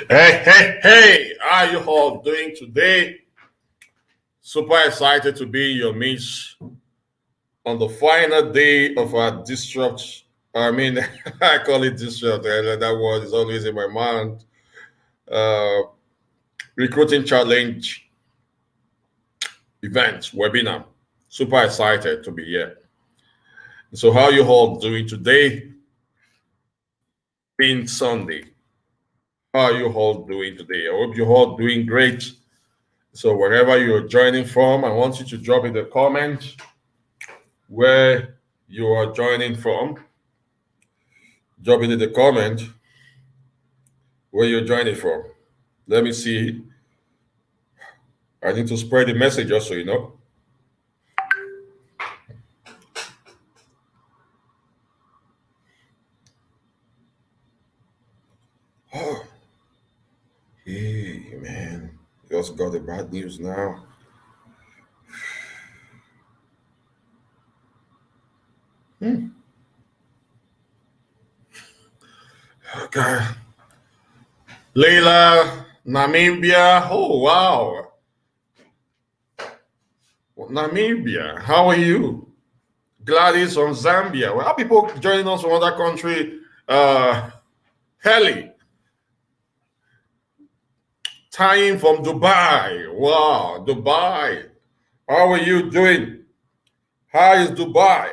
Hey, how are you all doing today? Super excited to be in your midst on the final day of our disrupt. I mean, I call it disrupt. That word is always in my mind. Uh, Recruiting challenge event webinar. Super excited to be here. So, how you all doing today? Being Sunday. How are you all doing today? I hope you're all doing great. So, wherever you're joining from, I want you to drop in the comments where you are joining from. Drop it in the comment where you're joining from. Let me see. I need to spread the message also, Oh, hey, man. You also got the bad news now. Okay. Leila, Namibia. Oh, wow. Namibia. How are you? Gladys from Zambia. Well, are people joining us from other country? Heli, tying from Dubai. Wow, Dubai. How are you doing? How is Dubai?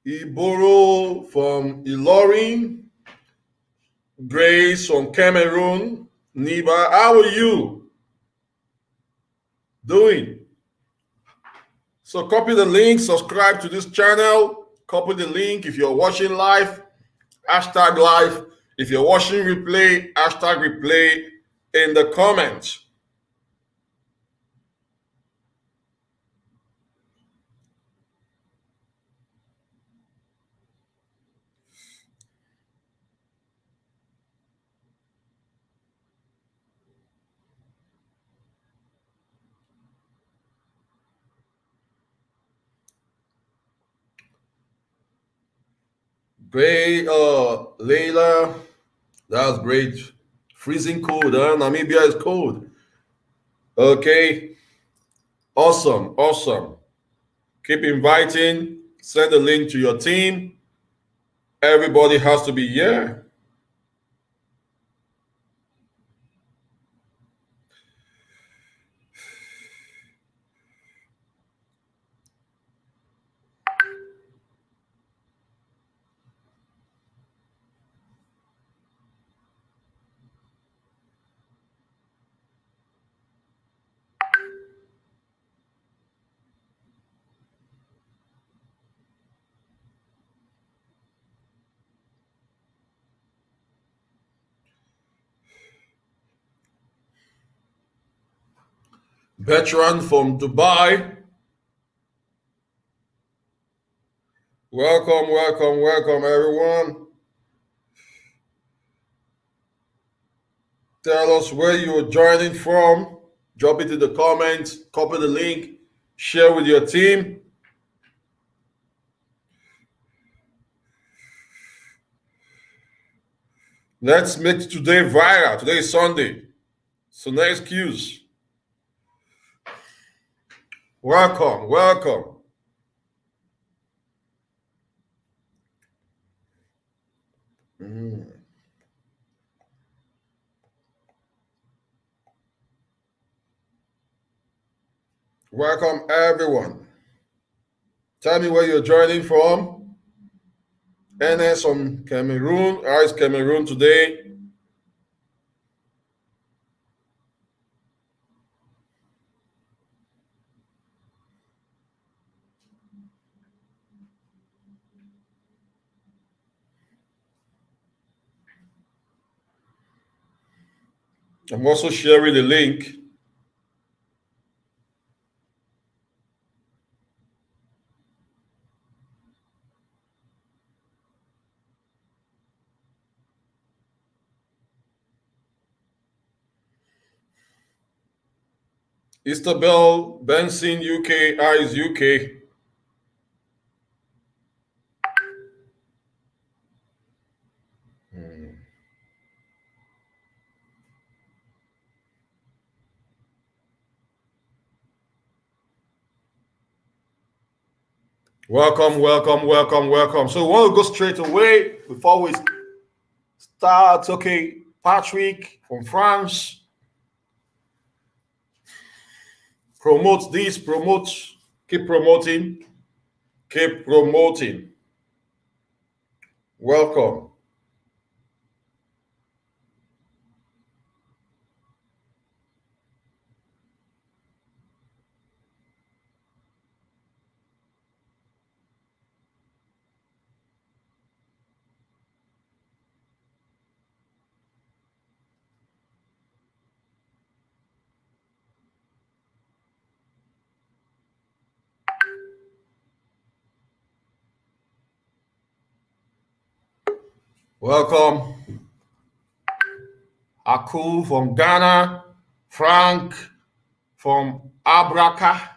Iboro from Ilorin, Grace from Cameroon, Niba, how are you doing? So copy the link, subscribe to this channel, copy the link if you're watching live, hashtag live. If you're watching replay, hashtag replay in the comments. Great, Layla, that's great. Freezing cold, huh? Namibia is cold. Okay, awesome, awesome. Keep inviting, send a link to your team. Everybody has to be here. Veteran from Dubai. Welcome, welcome, welcome, everyone. Tell us where you're joining from. Drop it in the comments, copy the link, share with your team. Let's make today viral. Today is Sunday, so no excuse. Welcome, welcome. Mm. Welcome, everyone. Tell me where you're joining from. NS from Cameroon. How is Cameroon today? I'm also sharing the link. Istabel Benson, UK. How is UK? Welcome, welcome, welcome, welcome. So we want to go straight away before we start. Okay, Patrick from France. Promote this, promote, keep promoting, keep promoting. Welcome. Welcome. Aku from Ghana, Frank from Abraka,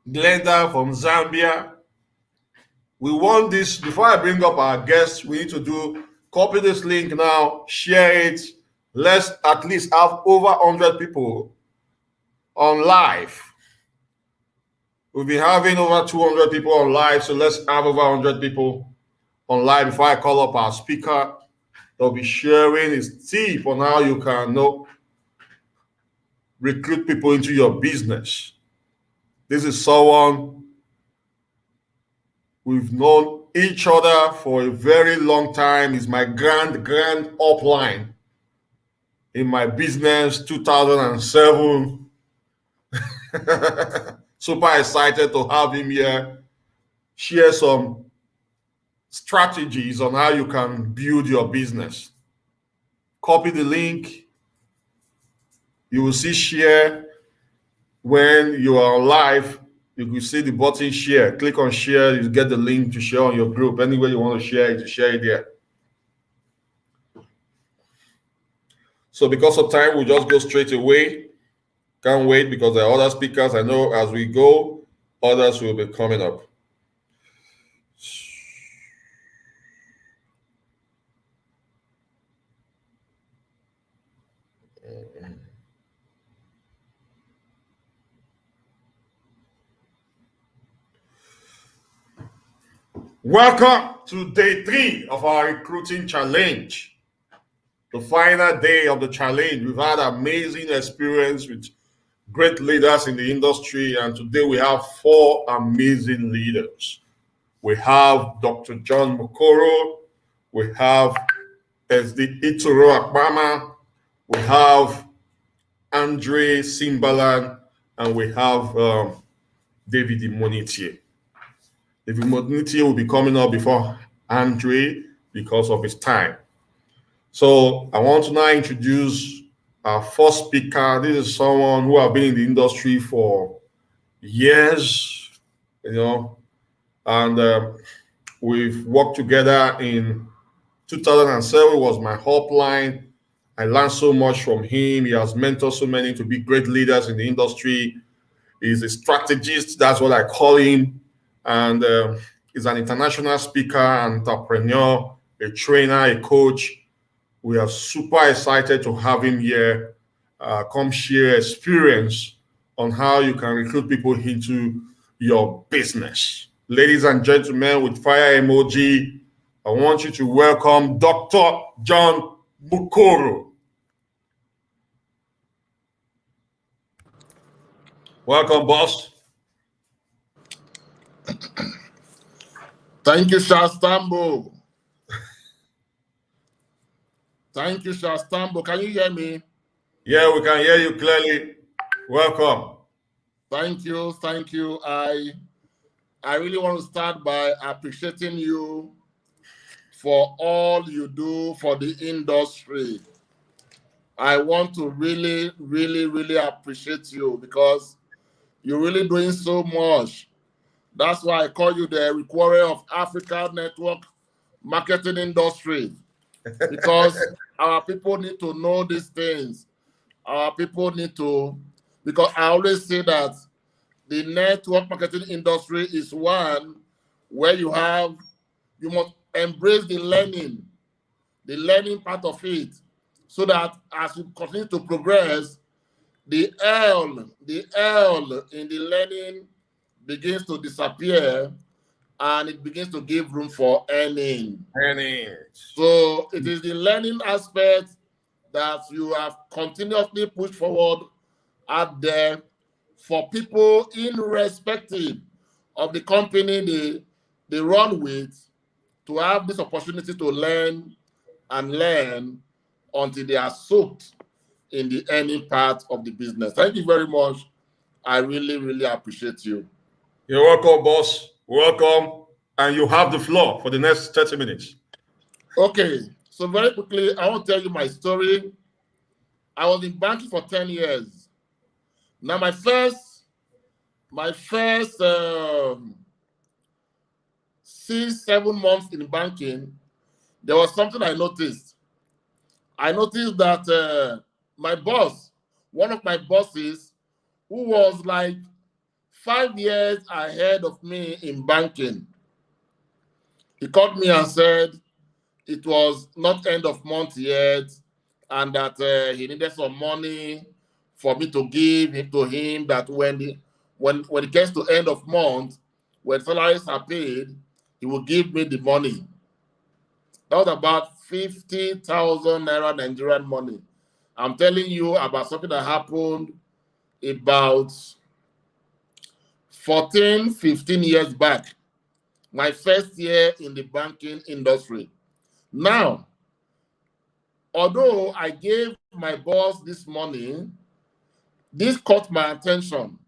Glenda from Zambia. We want this, before I bring up our guests, we need to copy this link now, share it. Let's at least have over 100 people on live. We've been having over 200 people on live, so let's have over 100 people on live before I call up our speaker. They'll be sharing his tip on how you can recruit people into your business. This is someone we've known each other for a very long time. He's my grand upline in my business, 2007. Super excited to have him here, share some strategies on how you can build your business. Copy the link. You will see share. When you are live, you will see the button share. Click on share. You get the link to share on your group. Anywhere you want to share it there. So because of time, we'll just go straight away. Can't wait because there are other speakers. I know as we go, others will be coming up. Welcome to day 3 of our recruiting challenge. The final day of the challenge. We've had amazing experience with great leaders in the industry, and today we have 4 amazing leaders. We have Dr. John Mukoro, we have SD Ituro Akpama, we have Andre Simbalan, and we have David Imonitie. David Imonitie will be coming up before Andre because of his time. So I want to now introduce our first speaker. This is someone who has been in the industry for years, and we've worked together in 2007 was my upline. I learned so much from him. He has mentored so many to be great leaders in the industry. He's a strategist, that's what I call him. And he's an international speaker, entrepreneur, a trainer, a coach. We are super excited to have him here. Come share experience on how you can recruit people into your business. Ladies and gentlemen, with fire emoji, I want you to welcome Dr. John Mukoro. Welcome, boss. Thank you, Shastambo. Thank you, Shastambo. Can you hear me? Yeah, we can hear you clearly. Welcome. Thank you. Thank you. I really want to start by appreciating you for all you do for the industry. I want to really, really, really appreciate you because you're really doing so much. That's why I call you the Require of Africa Network Marketing Industry, because our people need to know these things. Our people need to, because I always say that the network marketing industry is one where you must embrace the learning part of it, so that as you continue to progress, the L in the learning begins to disappear and it begins to give room for earning. Earnings. So it is the learning aspect that you have continuously pushed forward out there for people irrespective of the company they run with to have this opportunity to learn and learn until they are soaked in the earning part of the business. Thank you very much. I really, really appreciate you. You're welcome, boss. Welcome. And you have the floor for the next 30 minutes. Okay, so very quickly, I want to tell you my story. I was in banking for 10 years. Now, my first 6, 7 months in banking, there was something I noticed. I noticed that my boss, one of my bosses, who was like 5 years ahead of me in banking, he called me and said it was not end of month yet, and that he needed some money for me to give it to him. That when it gets to end of month, when salaries are paid, he will give me the money. That was about 50,000 naira Nigerian money. I'm telling you about something that happened about 14, 15 years back, my first year in the banking industry. Now, although I gave my boss this money, this caught my attention.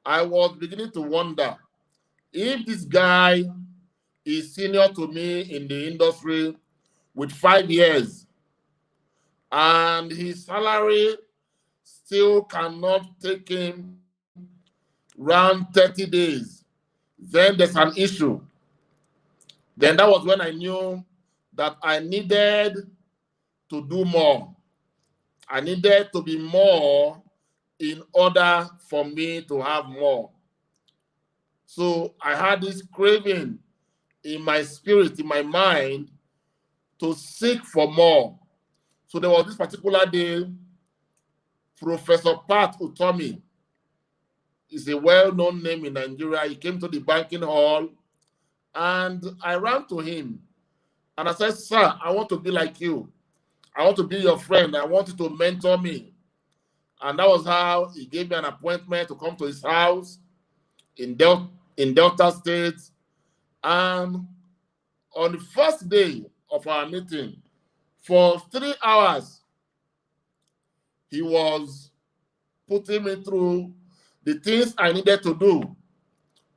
I was beginning to wonder if this guy is senior to me in the industry with 5 years and his salary still cannot take him around 30 days, then there's an issue. Then that was when I knew that I needed to do more. I needed to be more in order for me to have more. So I had this craving in my spirit, in my mind, to seek for more. So there was this particular day, Professor Pat Utomi is a well-known name in Nigeria. He came to the banking hall and I ran to him and I said, "Sir, I want to be like you. I want to be your friend. I want you to mentor me." And that was how he gave me an appointment to come to his house in Delta State. And on the first day of our meeting, for 3 hours, he was putting me through the things I needed to do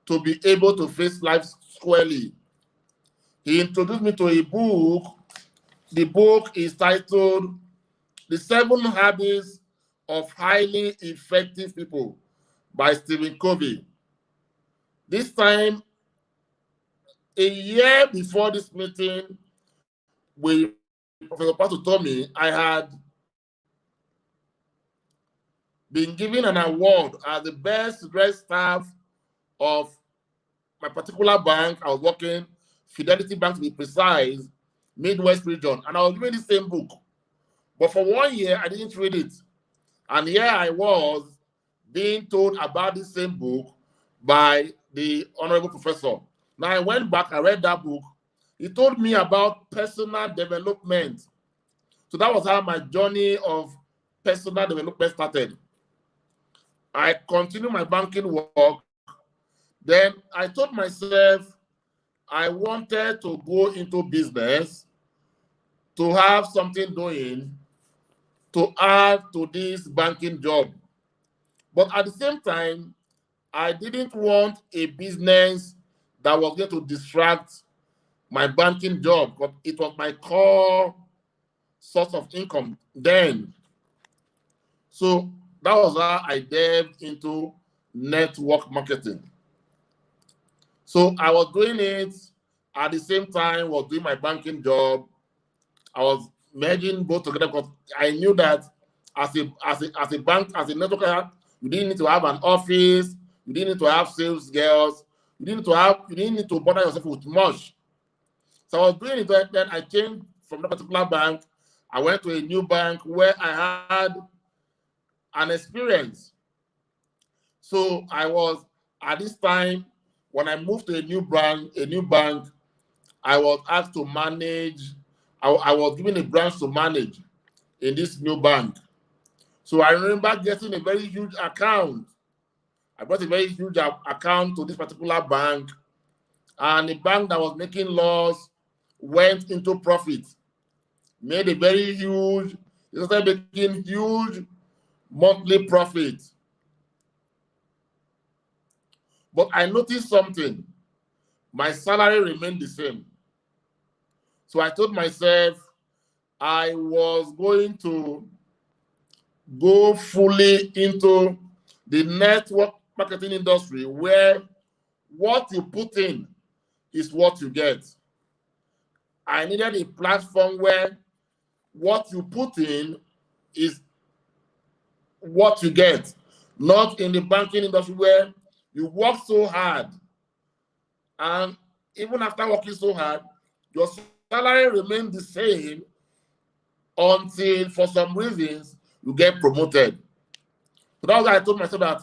to be able to face life squarely. He introduced me to a book. The book is titled The 7 Habits of Highly Effective People by Stephen Covey. This time, a year before this meeting with Professor Patu Tommy, I had been given an award as the best dressed staff of my particular bank. I was working, Fidelity Bank to be precise, Midwest region, and I was reading the same book. But for 1 year, I didn't read it. And here I was being told about the same book by the honorable professor. Now I went back, I read that book. He told me about personal development. So that was how my journey of personal development started. I continued my banking work. Then I told myself I wanted to go into business, to have something doing, to add to this banking job. But at the same time, I didn't want a business that was going to distract my banking job, but it was my core source of income then. So that was how I delved into network marketing. So I was doing it at the same time, was doing my banking job. I was merging both together because I knew that as a bank, as a networker, you didn't need to have an office, you didn't need to have sales girls, you didn't need to bother yourself with much. So I was doing it. Then I changed from that particular bank. I went to a new bank where I had an experience. So I at this time, when I moved to a new bank, I was asked to manage. I was given a branch to manage in this new bank. So I remember getting a very huge account. I brought a very huge account to this particular bank, and the bank that was making loss went into profit, made a very huge, they started making huge monthly profit. But I noticed something. My salary remained the same. So I told myself I was going to go fully into the network marketing industry, where what you put in is what you get. I needed a platform where what you put in is what you get, not in the banking industry where you work so hard, and even after working so hard, your salary remains the same until, for some reasons, you get promoted. So that's why I told myself that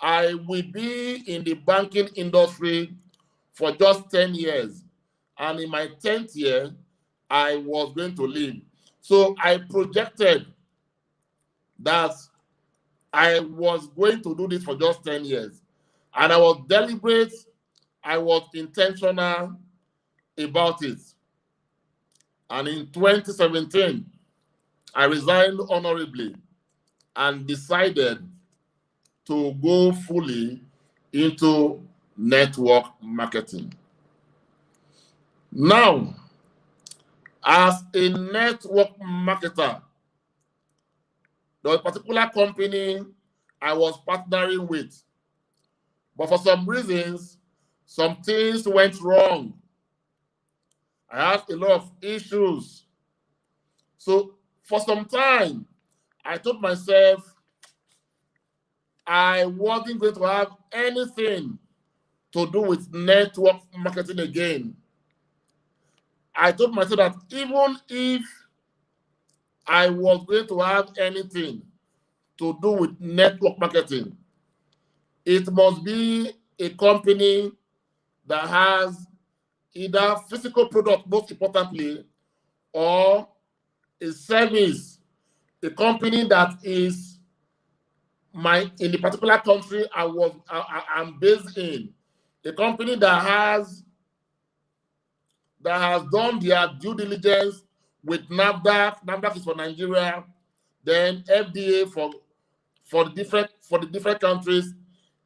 I will be in the banking industry for just 10 years. And in my 10th year, I was going to leave. So I projected that I was going to do this for just 10 years. And I was deliberate, I was intentional about it. And in 2017, I resigned honorably and decided to go fully into network marketing. Now, as a network marketer, there was a particular company I was partnering with, but for some reasons, some things went wrong. I had a lot of issues. So for some time, I told myself I wasn't going to have anything to do with network marketing again. I told myself that even if I was going to have anything to do with network marketing, it must be a company that has either physical product, most importantly, or a service, a company that is in the particular country I'm based in, a company that has done their due diligence with NAFDAC. NAFDAC is for Nigeria, then FDA for the different countries.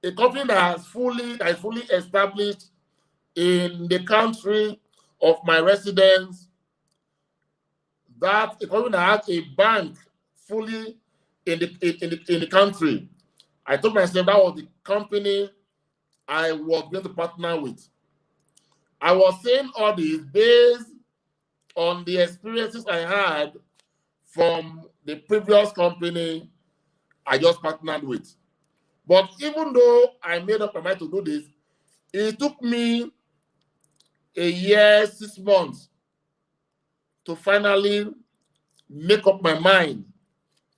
A company that is fully established in the country of my residence. That a company that has a bank fully in the country. I told myself that was the company I was going to partner with. I was saying all this based on the experiences I had from the previous company I just partnered with. But even though I made up my mind to do this, it took me a year, 6 months to finally make up my mind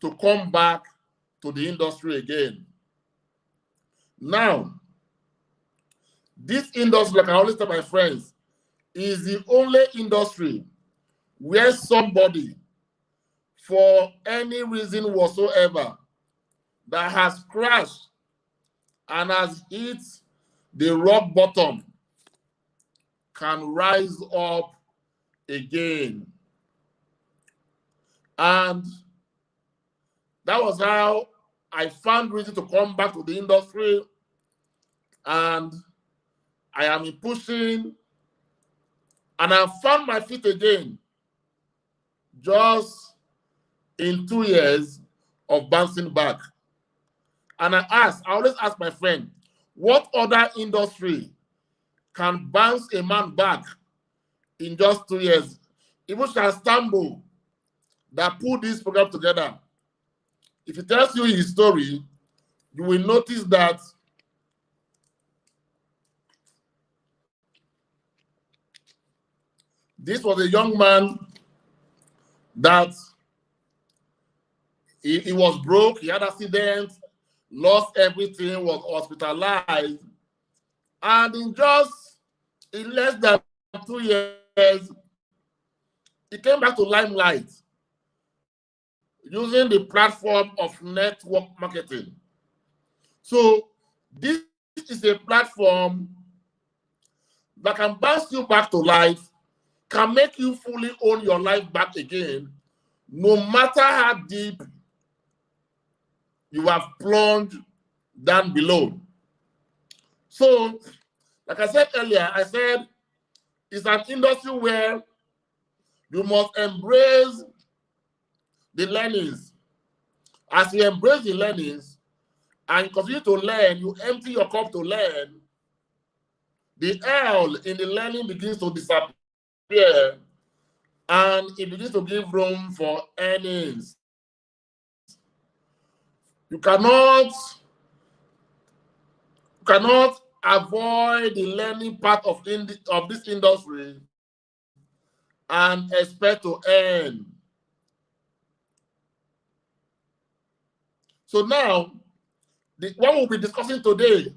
to come back to the industry again. Now, this industry, like I always tell my friends, is the only industry where somebody, for any reason whatsoever, that has crashed and has hit the rock bottom can rise up again. And that was how I found reason to come back to the industry, and I am pushing, and I found my feet again just in 2 years of bouncing back. And I always ask my friend, what other industry can bounce a man back in just 2 years? Even Stambo, that put this program together, if he tells you his story, you will notice that this was a young man that he was broke, he had accidents, lost everything, was hospitalized, And in less than 2 years, he came back to limelight using the platform of network marketing. So this is a platform that can bounce you back to life, can make you fully own your life back again, no matter how deep you have plunged down below. So, like I said earlier, I said it's an industry where you must embrace the learnings. As you embrace the learnings and you continue to learn, you empty your cup to learn, the L in the learning begins to disappear and it begins to give room for earnings. You cannot avoid the learning part of this industry and expect to earn. So now, what we'll be discussing today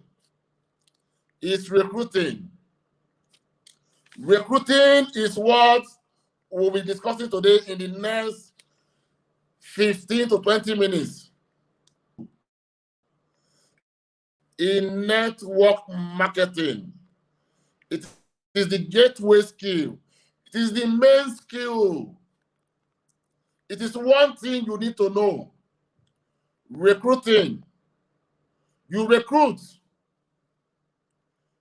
is recruiting. Recruiting is what we'll be discussing today in the next 15 to 20 minutes. In network marketing, it is the gateway skill. It is the main skill. It is one thing you need to know. Recruiting. You recruit.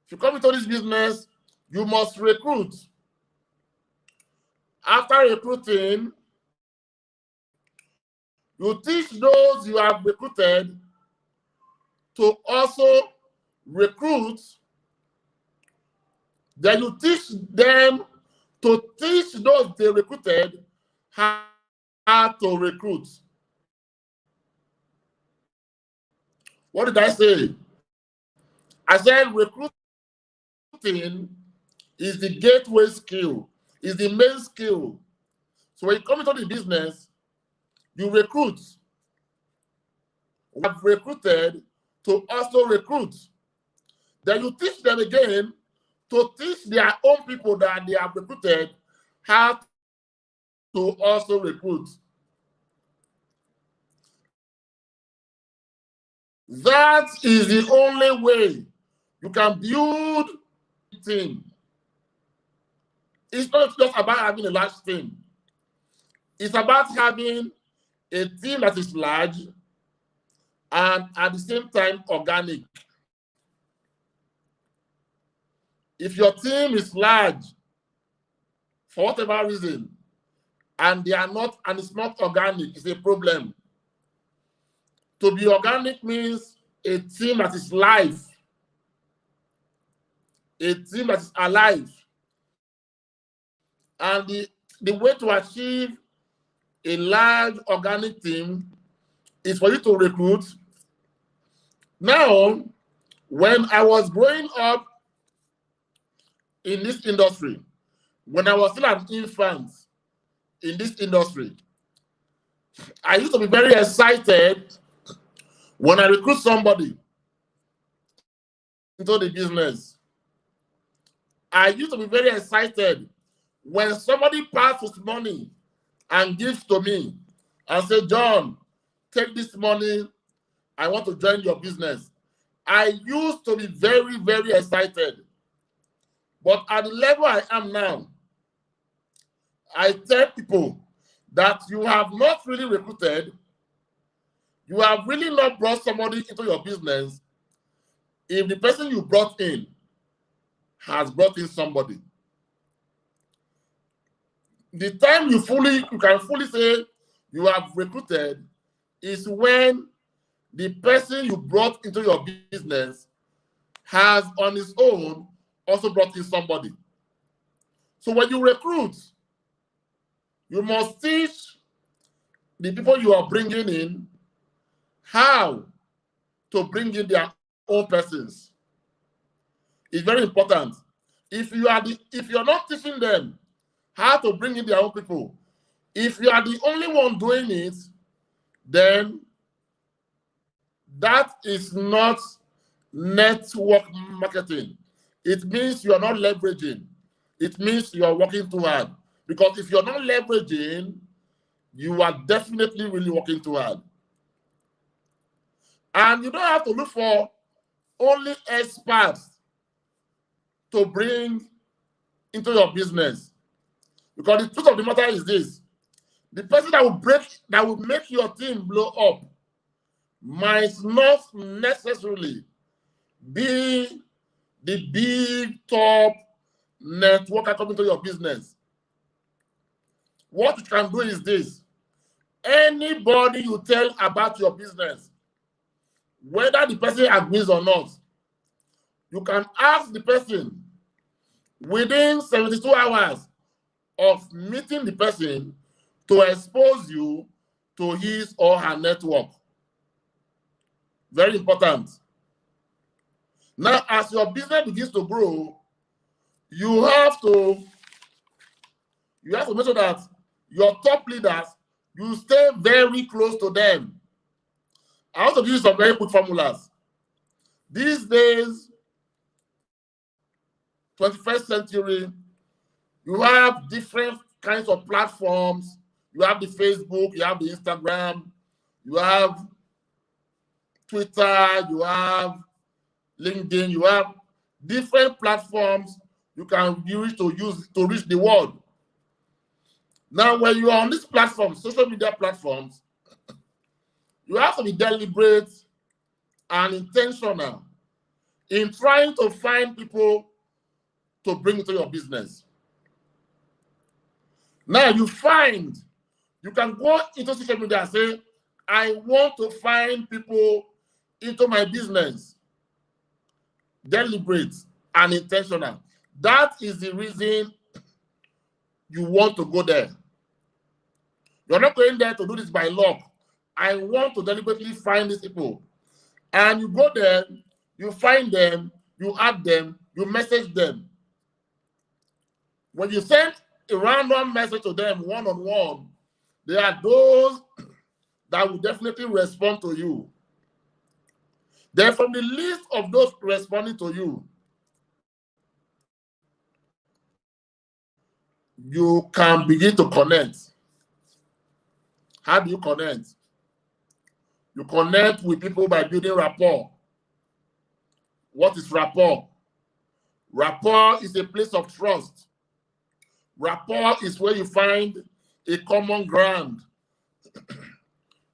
If you come into this business, you must recruit. After recruiting, you teach those you have recruited to also recruit. Then you teach them to teach those they recruited how to recruit. What did I say? I said recruiting is the gateway skill, is the main skill. So when you come into the business, you recruit. We have recruited to also recruit. Then you teach them again to teach their own people that they have recruited how to also recruit. That is the only way you can build a team. It's not just about having a large team. It's about having a team that is large and at the same time organic. If your team is large, for whatever reason, and it's not organic, it's a problem. To be organic means a team that is live, a team that is alive. And the way to achieve a large organic team is for you to recruit. Now, when I was growing up in this industry, when I was still an infant in this industry, I used to be very excited when I recruit somebody into the business. I used to be very excited when somebody passes money and gives to me and say, John, take this money. I want to join your business. I used to be very, very excited. But at the level I am now, I tell people that you have not really recruited, you have really not brought somebody into your business if the person you brought in has brought in somebody. The time you can fully say you have recruited is when the person you brought into your business has on his own also brought in somebody. So when you recruit, you must teach the people you are bringing in how to bring in their own persons. It's very important. If you're not teaching them how to bring in their own people, if you are the only one doing it, then that is not network marketing. it means you are not leveraging. It means you are working too hard. Because if you're not leveraging, you are definitely really working too hard. And you don't have to look for only experts to bring into your business. Because the truth of the matter is this: the person that will make your team blow up might not necessarily be the big top networker coming to your business. What you can do is this: anybody you tell about your business, whether the person agrees or not, you can ask the person within 72 hours of meeting the person to expose you to his or her network. Very important. Now, as your business begins to grow, you have to make sure that your top leaders, you stay very close to them. I want to give you some very quick formulas. These days, 21st century, you have different kinds of platforms. You have the Facebook, you have the Instagram, you have Twitter, you have LinkedIn, you have different platforms you can use to reach the world. Now, when you are on these platforms, social media platforms, you have to be deliberate and intentional in trying to find people to bring into your business. Now, you can go into social media and say, I want to find people into my business. Deliberate and intentional. That is the reason you want to go there. You're not going there to do this by luck. I want to deliberately find these people. And you go there, you find them, you add them, you message them. When you send a random message to them one-on-one, there are those that will definitely respond to you. Then from the list of those responding to you, you can begin to connect. How do you connect? You connect with people by building rapport. What is rapport? Rapport is a place of trust. Rapport is where you find a common ground.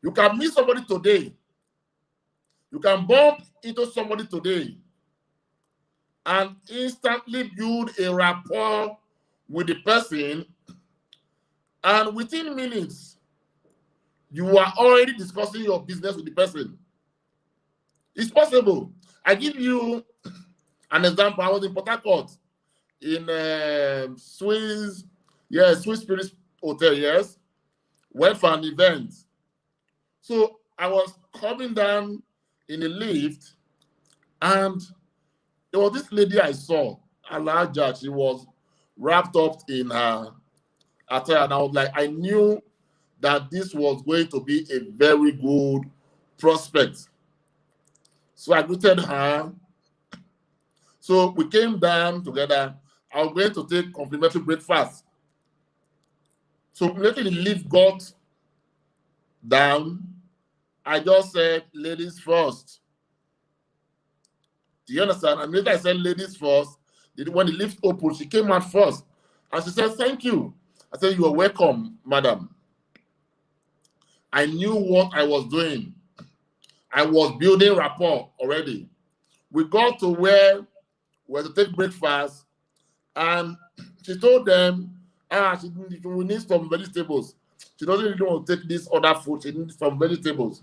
You can meet somebody today. You can bump into somebody today and instantly build a rapport with the person. And within minutes, you are already discussing your business with the person. It's possible. I give you an example. I was in Port Harcourt in Swiss Spirit Hotel, yes. Went for an event. So I was coming down in a lift, and there was this lady I saw, Alaja. She was wrapped up in her attire, and I was like, I knew that this was going to be a very good prospect. So I greeted her. So we came down together. I was going to take complimentary breakfast. So immediately the lift got down, I just said, ladies first. Do you understand? And later I said, ladies first. When the lift opened, she came out first. And she said, thank you. I said, you are welcome, madam. I knew what I was doing. I was building rapport already. We got to where we were to take breakfast, and she told them, we need some vegetables. She doesn't really want to take this other food. She needs some vegetables.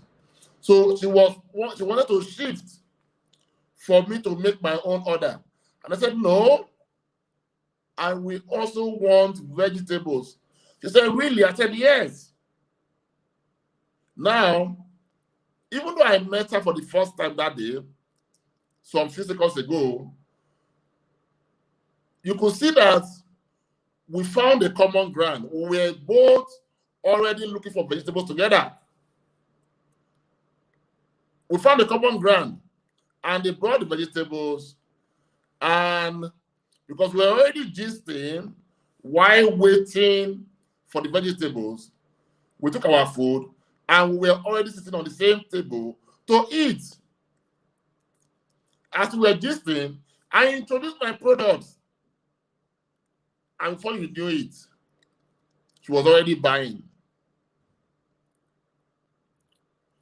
So she wanted to shift for me to make my own order. And I said, no, I will also want vegetables. She said, really? I said, yes. Now, even though I met her for the first time that day, some few seconds ago, you could see that we found a common ground. We were both already looking for vegetables together. We found a common ground, and they brought the vegetables, And because we're already gisting while waiting for the vegetables, we took our food and we were already sitting on the same table to eat. As we were gisting, I introduced my products. And before you knew it, she was already buying.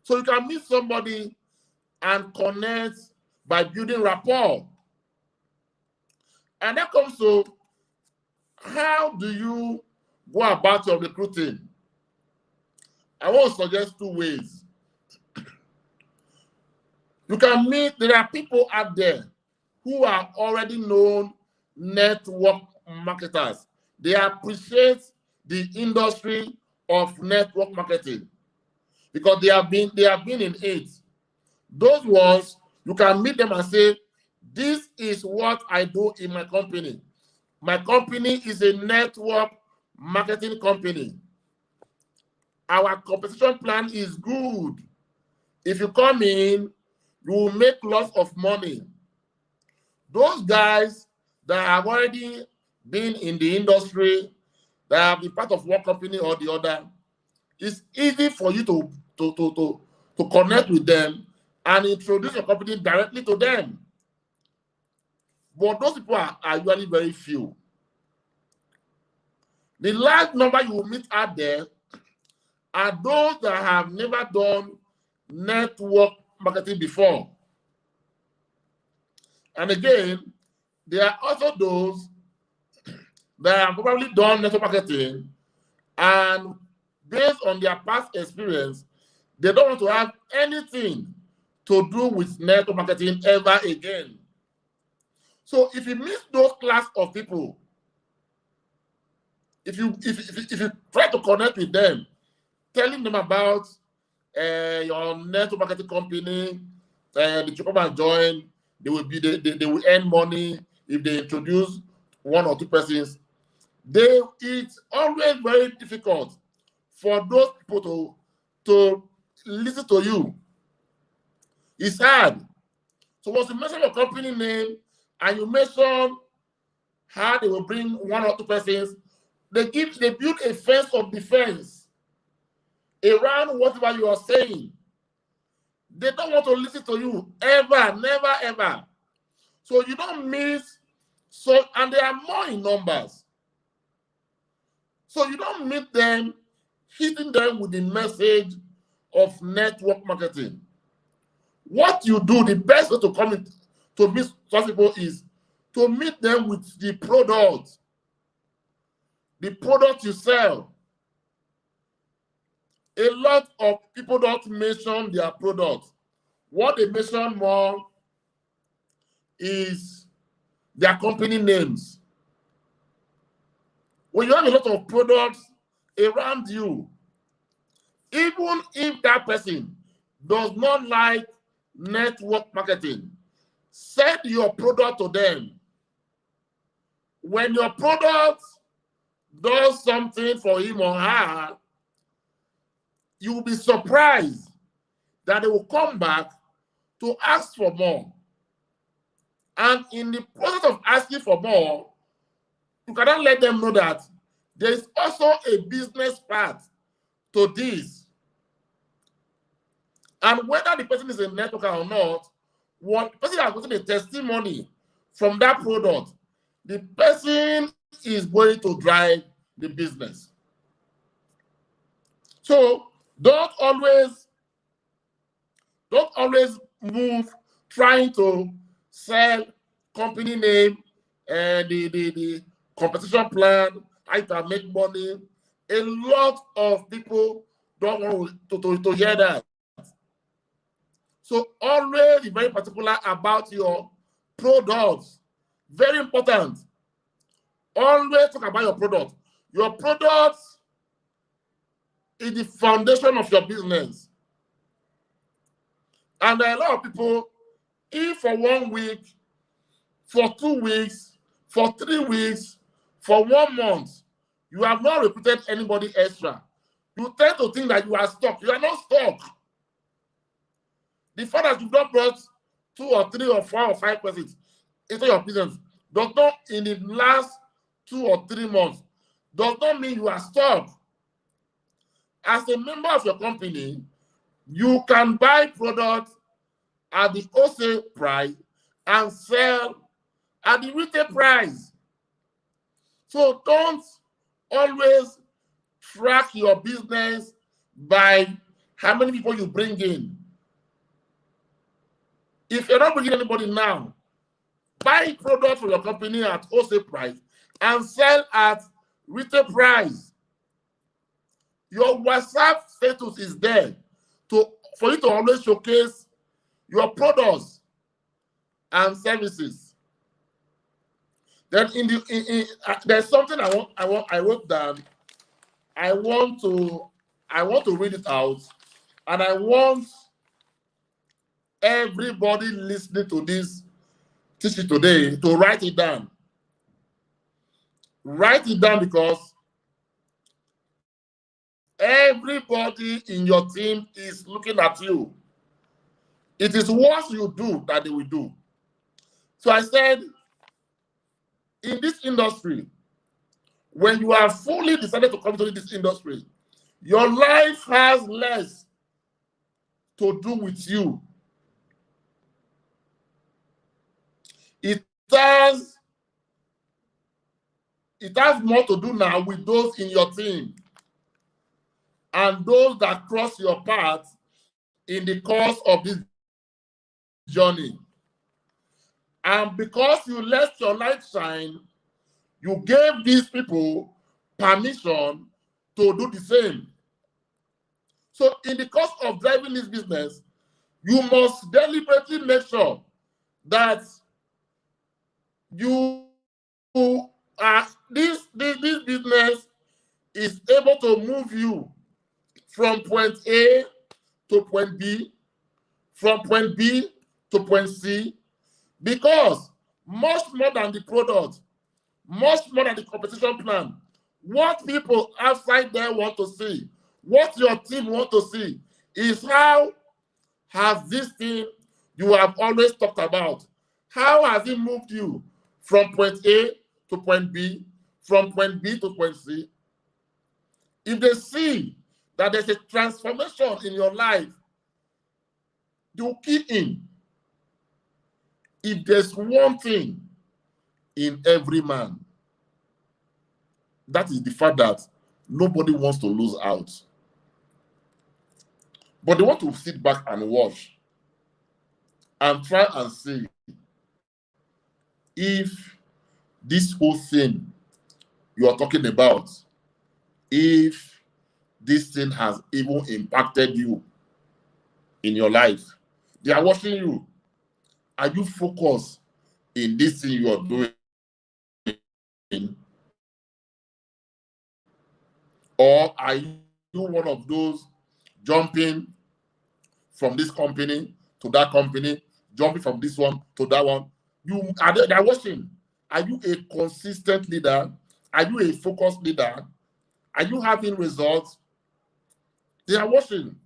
So you can meet somebody and connect by building rapport. And that comes to how do you go about your recruiting? I want to suggest 2 ways. You can meet, there are people out there who are already known network marketers. They appreciate the industry of network marketing because they have been in it. Those ones, you can meet them and say, this is what I do in my company. My company is a network marketing company. Our compensation plan is good. If you come in, you will make lots of money. Those guys that have already been in the industry, that have been part of one company or the other, it's easy for you to connect with them and introduce your company directly to them. But those people are usually very few. The large number you will meet out there are those that have never done network marketing before. And again, there are also those that have probably done network marketing, and based on their past experience, they don't want to have anything to do with network marketing ever again. So if you meet those class of people, if you try to connect with them, telling them about your network marketing company, that you come and join, they will earn money if they introduce 1 or 2 persons. It's always very difficult for those people to listen to you. It's hard. So once you mention your company name and you mention how they will bring 1 or 2 persons, they build a fence of defense around whatever you are saying. They don't want to listen to you ever, never, ever. So you don't miss. So, and they are more in numbers. So you don't meet them, hitting them with the message of network marketing. What you do, the best way to come in to meet such people is to meet them with the product you sell. A lot of people don't mention their products. What they mention more is their company names. When you have a lot of products around you, even if that person does not like network marketing, send your product to them. When your product does something for him or her, you will be surprised that they will come back to ask for more. And in the process of asking for more, you cannot let them know that there is also a business part to this. And whether the person is a networker or not, one person has gotten a testimony from that product, the person is going to drive the business. So don't always move trying to sell company name and the competition plan, how you can make money. A lot of people don't want to hear that. So always be very particular about your products. Very important. Always talk about your product. Your product is the foundation of your business. And there are a lot of people, if for 1 week, for 2 weeks, for 3 weeks, for 1 month, you have not recruited anybody extra, you tend to think that you are stuck. You are not stuck. The fact that you've not brought 2 or 3 or 4 or 5 persons into your business does not, in the last 2 or 3 months, does not mean you are stuck. As a member of your company, you can buy products at the wholesale price and sell at the retail price. So don't always track your business by how many people you bring in. If you're not bringing anybody now, buy products for your company at wholesale price and sell at retail price. Your WhatsApp status is there for you to always showcase your products and services. Then there's something I wrote down. I want to read it out, and I want everybody listening to this teaching today to write it down. Write it down, because everybody in your team is looking at you. It is what you do that they will do. So I said, in this industry, when you are fully decided to come to this industry, your life has less to do with you. It has more to do now with those in your team and those that cross your path in the course of this journey. And because you let your light shine, you gave these people permission to do the same. So in the course of driving this business, you must deliberately make sure that this business is able to move you from point A to point B, from point B to point C, because much more than the product, much more than the competition plan, what people outside there want to see, what your team want to see, is how has this thing you have always talked about, how has it moved you from point A to point B, from point B to point C? If they see that there's a transformation in your life, they will key in. If there's one thing in every man, that is the fact that nobody wants to lose out. But they want to sit back and watch and try and see if this whole thing you are talking about, if this thing has even impacted you in your life. They are watching you. Are you focused in this thing you are doing? Or are you one of those jumping from this company to that company, jumping from this one to that one? They are watching. Are you a consistent leader? Are you a focused leader? Are you having results? They are watching.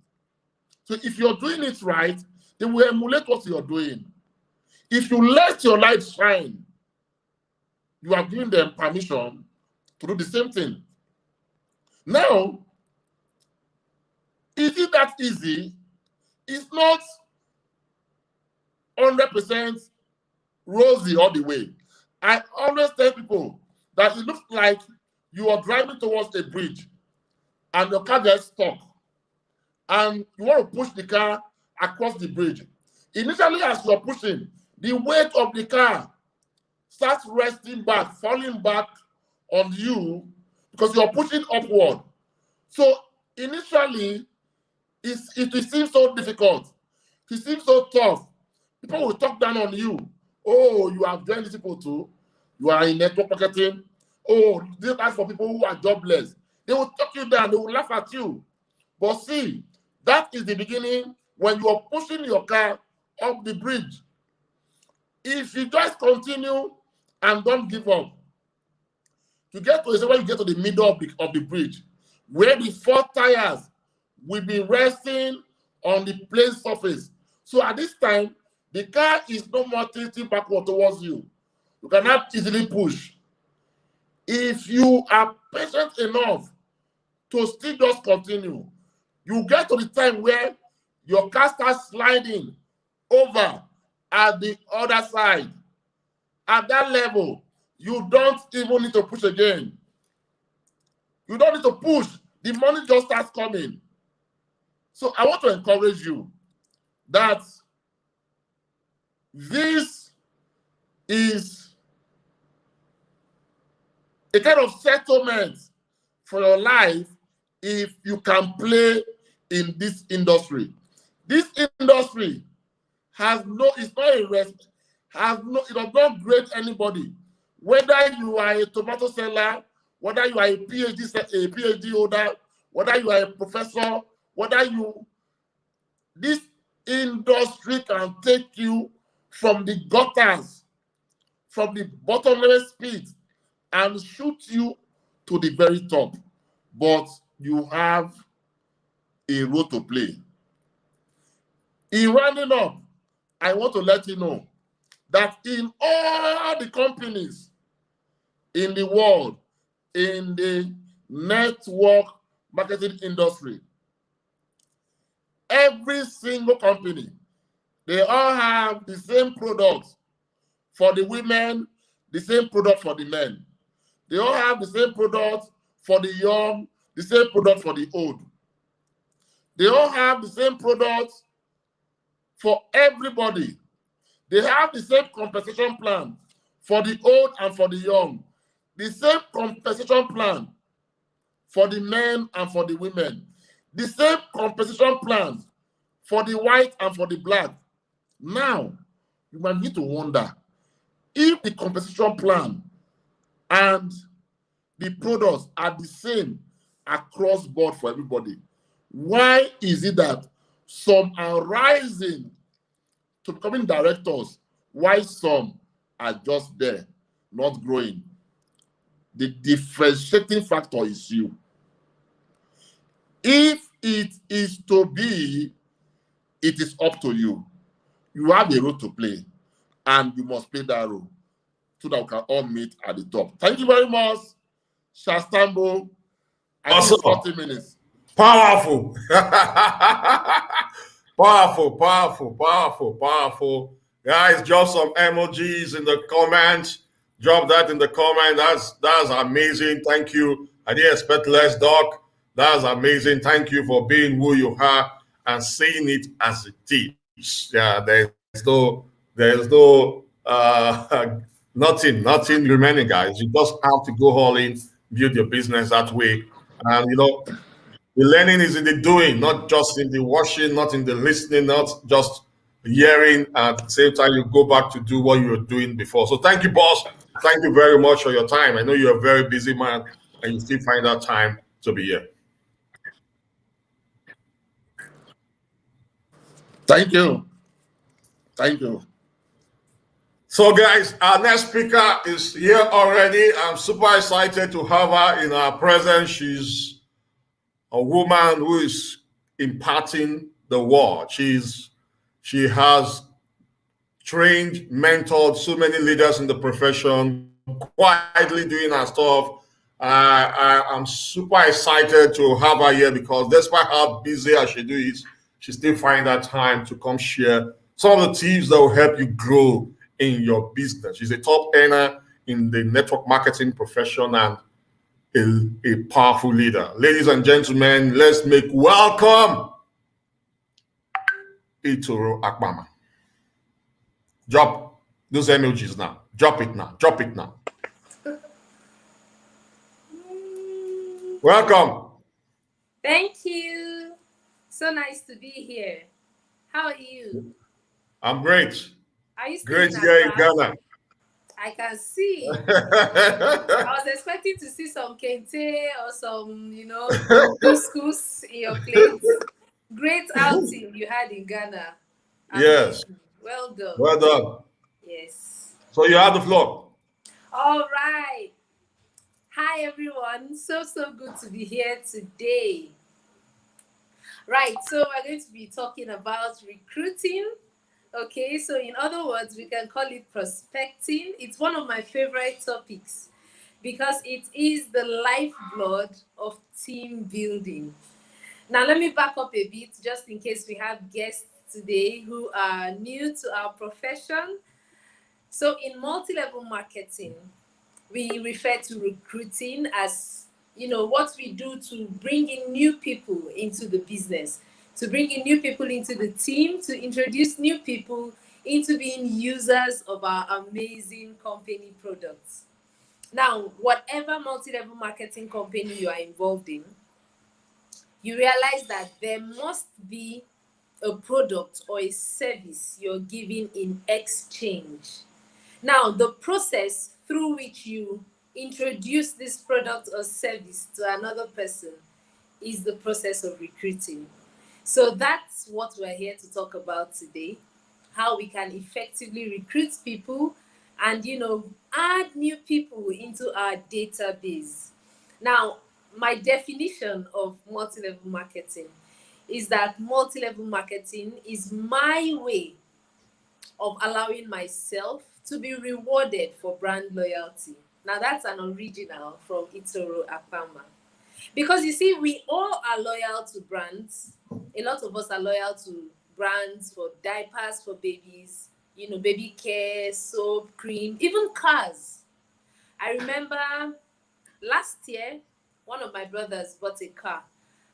So if you're doing it right, they will emulate what you're doing. If you let your light shine, you are giving them permission to do the same thing. Now, is it that easy? It's not 100% rosy all the way. I always tell people that it looks like you are driving towards a bridge and your car gets stuck and you want to push the car across the bridge. Initially, as you're pushing, the weight of the car starts resting back, falling back on you because you're pushing upward. So initially, it seems so difficult. It seems so tough. People will talk down on you. Oh, you have joined these people too. You are in network marketing. Oh, this is for people who are jobless. They will talk you down. They will laugh at you. But see, that is the beginning when you are pushing your car up the bridge. If you just continue and don't give up, you get to when you get to the middle of the bridge, where the 4 tires will be resting on the plane surface. So at this time, the car is no more tilting backward towards you. You cannot easily push. If you are patient enough to still just continue, you get to the time where your car starts sliding over at the other side. At that level, you don't even need to push again. You don't need to push. The money just starts coming. So I want to encourage you that this is a kind of settlement for your life if you can play in this industry. This industry has no, it's not a rest, has no, it does not grade anybody. Whether you are a tomato seller, whether you are a PhD holder, whether you are a professor, whether you, this industry can take you from the gutters, from the bottomless pit, and shoot you to the very top. But you have a role to play. In rounding up, I want to let you know that in all the companies in the world, in the network marketing industry, every single company, they all have the same products for the women, the same product for the men. They all have the same product for the young, the same product for the old. They all have the same products for everybody. They have the same compensation plan for the old and for the young. The same compensation plan for the men and for the women. The same compensation plan for the white and for the black. Now, you might need to wonder if the compensation plan and the products are the same across board for everybody. Why is it that some are rising to becoming directors while some are just there, not growing? The differentiating factor is you. If it is to be, it is up to you. You have a role to play, and you must play that role so that we can all meet at the top. Thank you very much, Shastambo. I think it's 40 minutes. Powerful. Powerful. Guys, drop some emojis in the comments. Drop that in the comment. That's amazing. Thank you. I didn't expect less, Doc. That's amazing. Thank you for being who you are and saying it as it is. Yeah, there's no nothing remaining, guys. You just have to go all in, build your business that way. And the learning is in the doing, not just in the watching, not in the listening, not just hearing. At the same time, you go back to do what you were doing before. So thank you, boss. Thank you very much for your time. I know you're a very busy man and you still find that time to be here. Thank you. Thank you. So, guys, our next speaker is here already. I'm super excited to have her in our presence. She's a woman who is imparting the word. She has trained, mentored so many leaders in the profession, quietly doing her stuff. I'm super excited to have her here because despite how busy as she is, she still finds that time to come share some of the tips that will help you grow in your business. She's a top earner in the network marketing profession and a powerful leader. Ladies and gentlemen, let's make welcome Itoro Akpama. Drop those emojis now. Drop it now. Welcome. Thank you. So nice to be here. How are you? I'm great. Are you still Great in here in Accra? Ghana. I can see. I was expecting to see some kente or some, couscous in your plate. Great outing you had in Ghana. Yes. Well done. Well done. Yes. So you have the floor. All right. Hi, everyone. So good to be here today. Right. So we're going to be talking about recruiting Okay, so in other words, we can call it prospecting. It's one of my favorite topics because it is the lifeblood of team building. Now, let me back up a bit just in case we have guests today who are new to our profession. So, in multi level marketing, we refer to recruiting as what we do to bring in new people into the business, to bring in new people into the team, to introduce new people into being users of our amazing company products. Now, whatever multi-level marketing company you are involved in, you realize that there must be a product or a service you're giving in exchange. Now, the process through which you introduce this product or service to another person is the process of recruiting. So that's what we're here to talk about today, how we can effectively recruit people and add new people into our database. Now, my definition of multi-level marketing is that multi-level marketing is my way of allowing myself to be rewarded for brand loyalty. Now that's an original from Itoro Akpama. Because you see, we all are loyal to brands. A lot of us are loyal to brands for diapers for babies, baby care, soap, cream, even cars. I remember last year, one of my brothers bought a car.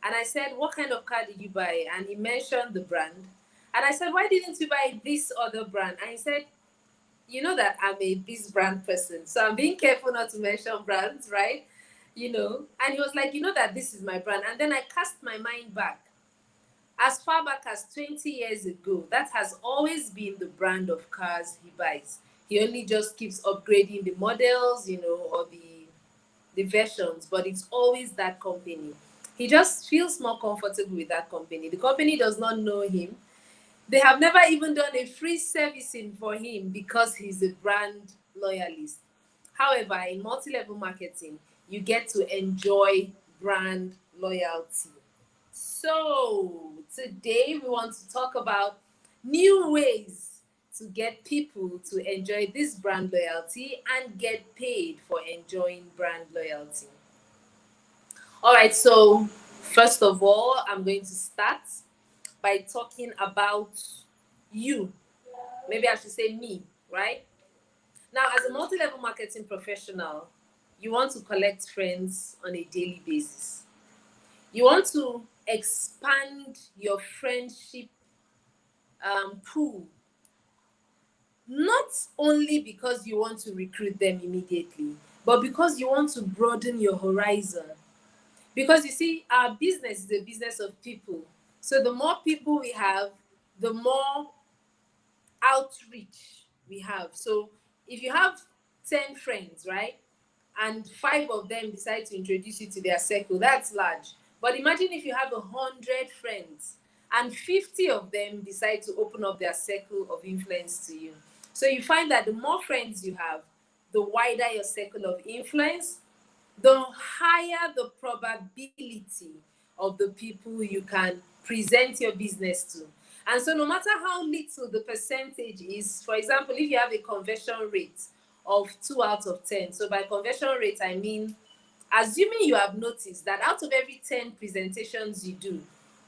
And I said, "What kind of car did you buy?" And he mentioned the brand. And I said, "Why didn't you buy this other brand?" And he said, "You know that I'm a this brand person. So I'm being careful not to mention brands, right? And he was like, "You know that this is my brand." And then I cast my mind back. As far back as 20 years ago, that has always been the brand of cars he buys. He only just keeps upgrading the models, or the versions, but it's always that company. He just feels more comfortable with that company. The company does not know him. They have never even done a free servicing for him because he's a brand loyalist. However, in multi-level marketing, you get to enjoy brand loyalty. So, today we want to talk about new ways to get people to enjoy this brand loyalty and get paid for enjoying brand loyalty. All right, so first of all, I'm going to start by talking about you. Maybe I should say me, right? Now, as a multi level marketing professional, you want to collect friends on a daily basis. You want to expand your friendship pool, not only because you want to recruit them immediately, but because you want to broaden your horizon. Because you see, our business is a business of people. So the more people we have, the more outreach we have. So if you have 10 friends, right, and 5 of them decide to introduce you to their circle, that's large. But imagine if you have 100 friends and 50 of them decide to open up their circle of influence to you. So you find that the more friends you have, the wider your circle of influence, the higher the probability of the people you can present your business to. And so, no matter how little the percentage is, for example, if you have a conversion rate of 2 out of 10, so by conversion rate, I mean, assuming you have noticed that out of every 10 presentations you do,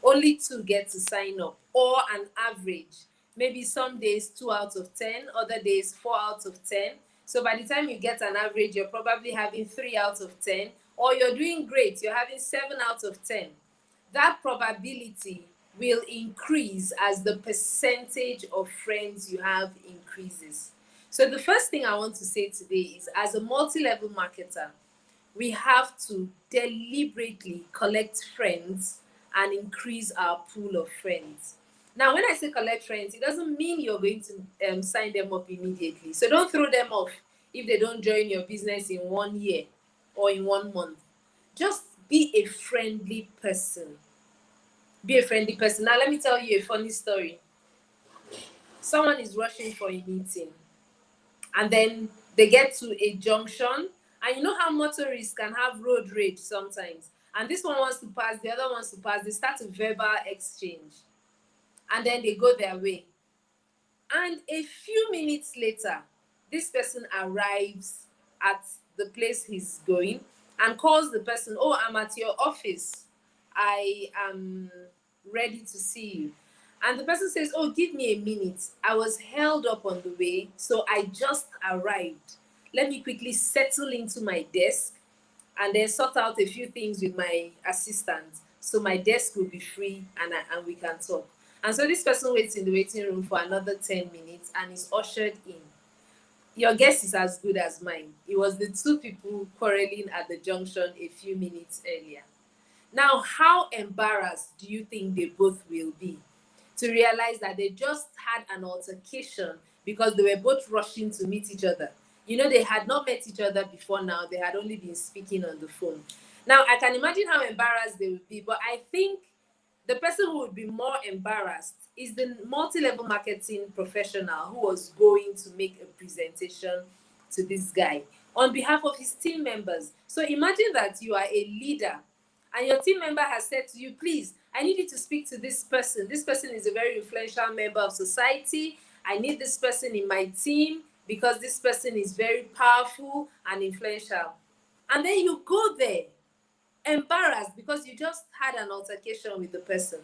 only 2 get to sign up, or an average, maybe some days 2 out of 10, other days 4 out of 10. So by the time you get an average, you're probably having 3 out of 10, or you're doing great, you're having 7 out of 10. That probability will increase as the percentage of friends you have increases. So the first thing I want to say today is, as a multi-level marketer, we have to deliberately collect friends and increase our pool of friends. Now, when I say collect friends, it doesn't mean you're going to sign them up immediately. So don't throw them off if they don't join your business in 1 year or in 1 month. Just be a friendly person. Be a friendly person. Now, let me tell you a funny story. Someone is rushing for a meeting, and then they get to a junction, and you know how motorists can have road rage sometimes, and this one wants to pass, the other wants to pass. They start a verbal exchange, and then they go their way. And a few minutes later, this person arrives at the place he's going and calls the person, "Oh, I'm at your office. I am ready to see you." And the person says, "Oh, give me a minute. I was held up on the way, so I just arrived. Let me quickly settle into my desk and then sort out a few things with my assistant so my desk will be free and we can talk." And so this person waits in the waiting room for another 10 minutes and is ushered in. Your guess is as good as mine. It was the two people quarreling at the junction a few minutes earlier. Now, how embarrassed do you think they both will be to realize that they just had an altercation because they were both rushing to meet each other? You know, they had not met each other before now, they had only been speaking on the phone. Now, I can imagine how embarrassed they would be, but I think the person who would be more embarrassed is the multi-level marketing professional who was going to make a presentation to this guy on behalf of his team members. So imagine that you are a leader and your team member has said to you, "Please, I need you to speak to this person. This person is a very influential member of society. I need this person in my team because this person is very powerful and influential." And then you go there embarrassed because you just had an altercation with the person.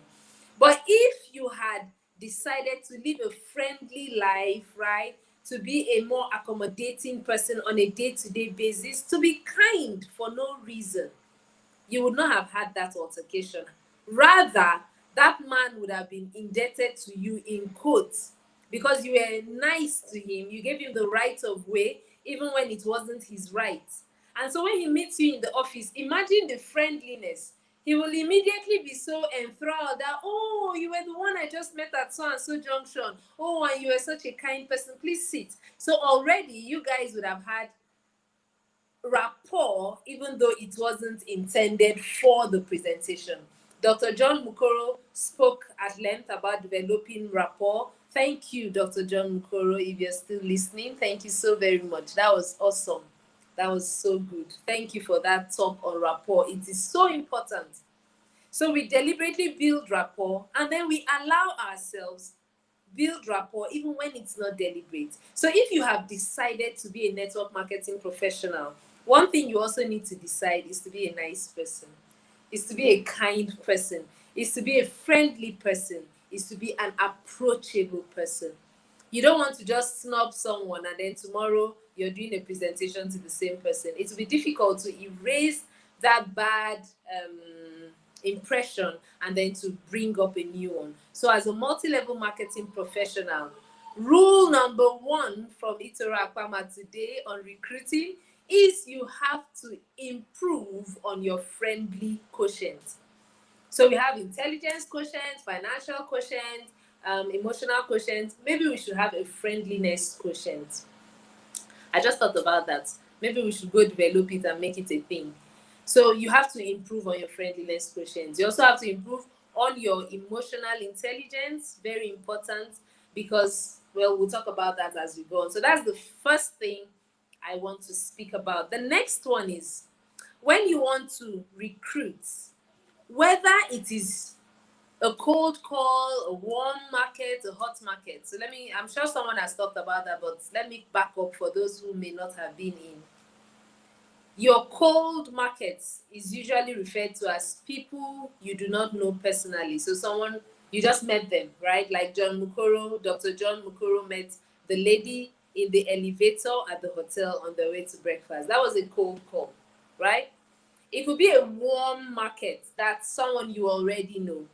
But if you had decided to live a friendly life, right, to be a more accommodating person on a day-to-day basis, to be kind for no reason, you would not have had that altercation. Rather, that man would have been indebted to you in quotes because you were nice to him. You gave him the right of way, even when it wasn't his right. And so when he meets you in the office, imagine the friendliness. He will immediately be so enthralled that, "Oh, you were the one I just met at so and so junction. Oh, and you were such a kind person. Please sit." So already you guys would have had rapport, even though it wasn't intended for the presentation. Dr. John Mukoro spoke at length about developing rapport. Thank you, Dr. John Mukoro, if you're still listening. Thank you so very much. That was awesome. That was so good. Thank you for that talk on rapport. It is so important. So we deliberately build rapport and then we allow ourselves build rapport even when it's not deliberate. So if you have decided to be a network marketing professional, one thing you also need to decide is to be a nice person, is to be a kind person, is to be a friendly person, is to be an approachable person. You don't want to just snub someone and then tomorrow you're doing a presentation to the same person. It will be difficult to erase that bad impression and then to bring up a new one. So as a multi-level marketing professional, rule number one from Itora Akpama today on recruiting is you have to improve on your friendly quotient. So we have intelligence quotient, financial quotient, emotional quotient. Maybe we should have a friendliness quotient. I just thought about that. Maybe we should go develop it and make it a thing. So you have to improve on your friendliness quotient. You also have to improve on your emotional intelligence. Very important because, well, we'll talk about that as we go on. So that's the first thing I want to speak about. The next one is when you want to recruit, whether it is a cold call, a warm market, a hot market. So I'm sure someone has talked about that, but let me back up for those who may not have been in. Your cold market is usually referred to as people you do not know personally. So someone, you just met them, right? Like Dr. John Mukoro met the lady in the elevator at the hotel on their way to breakfast. That was a cold call, right? It could be a warm market, that's someone you already know.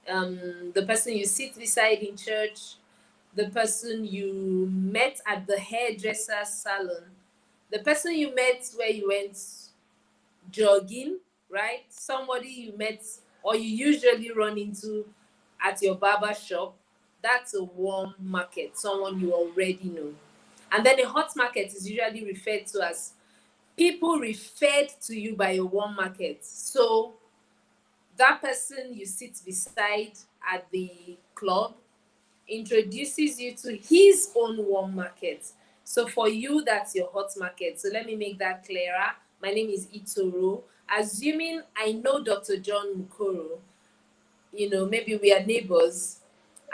The person you sit beside in church, the person you met at the hairdresser's salon, the person you met where you went jogging, right? Somebody you met or you usually run into at your barber shop. That's a warm market, someone you already know. And then a hot market is usually referred to as people referred to you by a warm market. So that person you sit beside at the club introduces you to his own warm market. So for you, that's your hot market. So let me make that clearer. My name is Itoro. Assuming I know Dr. John Mukoro, maybe we are neighbors,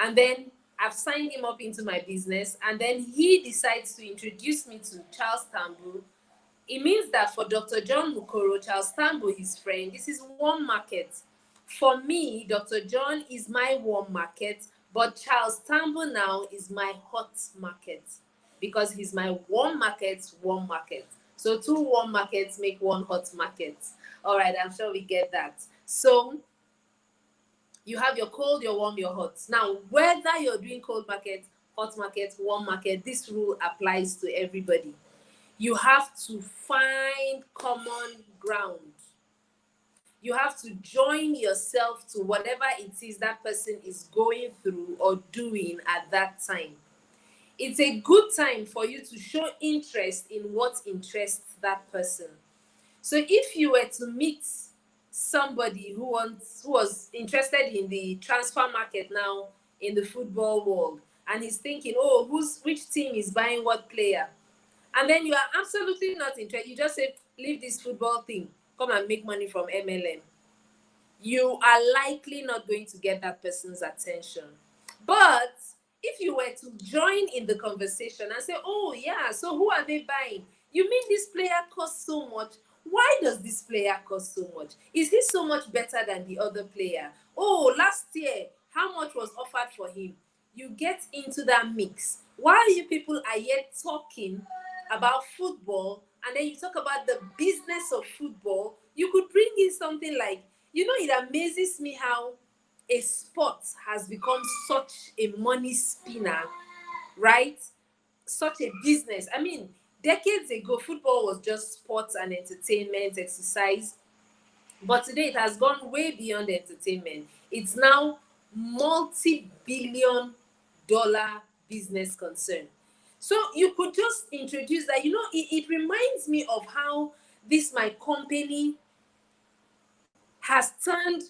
and then I've signed him up into my business, and then he decides to introduce me to Charles Tambu. It means that for Dr. John Mukoro, Charles Tambu, his friend, this is warm market. For me, Dr. John is my warm market, but Charles Tambu now is my hot market because he's my warm market, warm market. So two warm markets make one hot market. All right, I'm sure we get that. So you have your cold, your warm, your hot. Now, whether you're doing cold market, hot market, warm market, this rule applies to everybody. You have to find common ground. You have to join yourself to whatever it is that person is going through or doing at that time. It's a good time for you to show interest in what interests that person. So if you were to meet somebody who was interested in the transfer market now in the football world, and he's thinking, oh, which team is buying what player? And then you are absolutely not interested. You just say, leave this football thing, come and make money from MLM. You are likely not going to get that person's attention. But if you were to join in the conversation and say, oh, yeah, so who are they buying? You mean this player costs so much? Why does this player cost so much? Is he so much better than the other player? Oh, last year, how much was offered for him? You get into that mix. While you people are yet talking about football, and then you talk about the business of football, you could bring in something like, it amazes me how a sport has become such a money spinner, right? Such a business. I mean, decades ago, football was just sports and entertainment, exercise. But today it has gone way beyond entertainment. It's now multi-billion-dollar business concern. So you could just introduce that. It reminds me of how my company has turned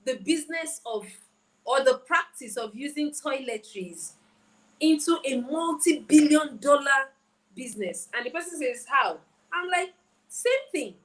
the business of, or the practice of using toiletries into a multi-billion-dollar business. And the person says, how? I'm like, same thing.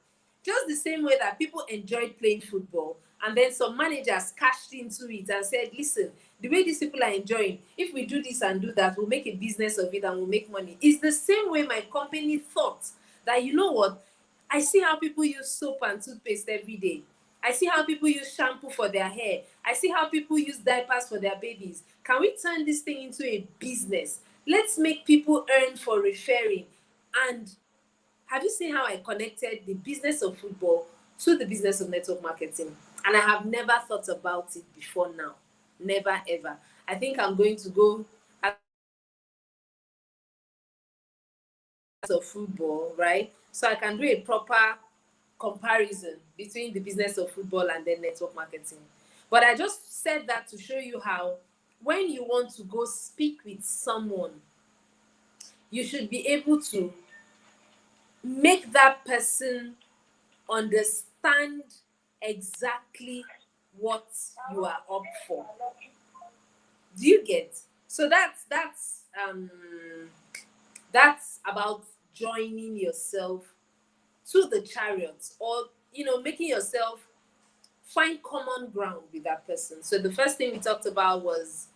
Just the same way that people enjoyed playing football, and then some managers cashed into it and said, listen, the way these people are enjoying, if we do this and do that, we'll make a business of it and we'll make money. It's the same way my company thought that, you know what, I see how people use soap and toothpaste every day. I see how people use shampoo for their hair. I see how people use diapers for their babies. Can we turn this thing into a business? Let's make people earn for referring. And have you seen how I connected the business of football to the business of network marketing? And I have never thought about it before now. Never, ever. I think I'm going to go of football, right? So I can do a proper comparison between the business of football and then network marketing. But I just said that to show you how when you want to go speak with someone, you should be able to make that person understand exactly what you are up for. Do you get? So that's about joining yourself to the chariots, or making yourself find common ground with that person. So the first thing we talked about was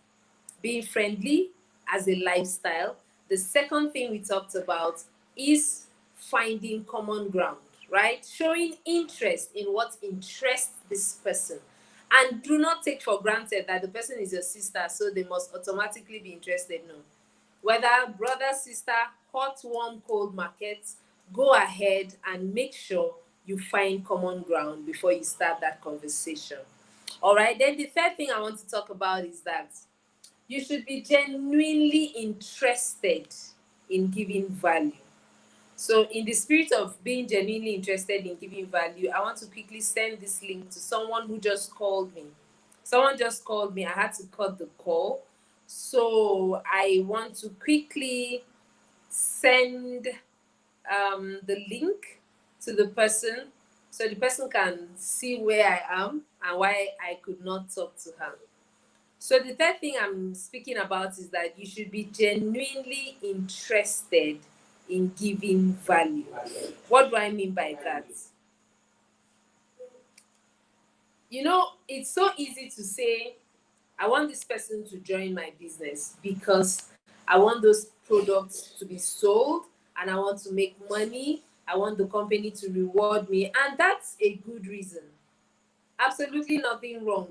being friendly as a lifestyle. The second thing we talked about is finding common ground, right? Showing interest in what interests this person. And do not take for granted that the person is your sister, so they must automatically be interested. No. Whether brother, sister, hot, warm, cold markets, go ahead and make sure you find common ground before you start that conversation. All right. Then the third thing I want to talk about is that you should be genuinely interested in giving value. So in the spirit of being genuinely interested in giving value, I want to quickly send this link to someone who just called me. Someone just called me. I had to cut the call. So I want to quickly send the link to the person so the person can see where I am and why I could not talk to her. So the third thing I'm speaking about is that you should be genuinely interested in giving value. What do I mean by that? It's so easy to say, I want this person to join my business because I want those products to be sold and I want to make money. I want the company to reward me. And that's a good reason. Absolutely nothing wrong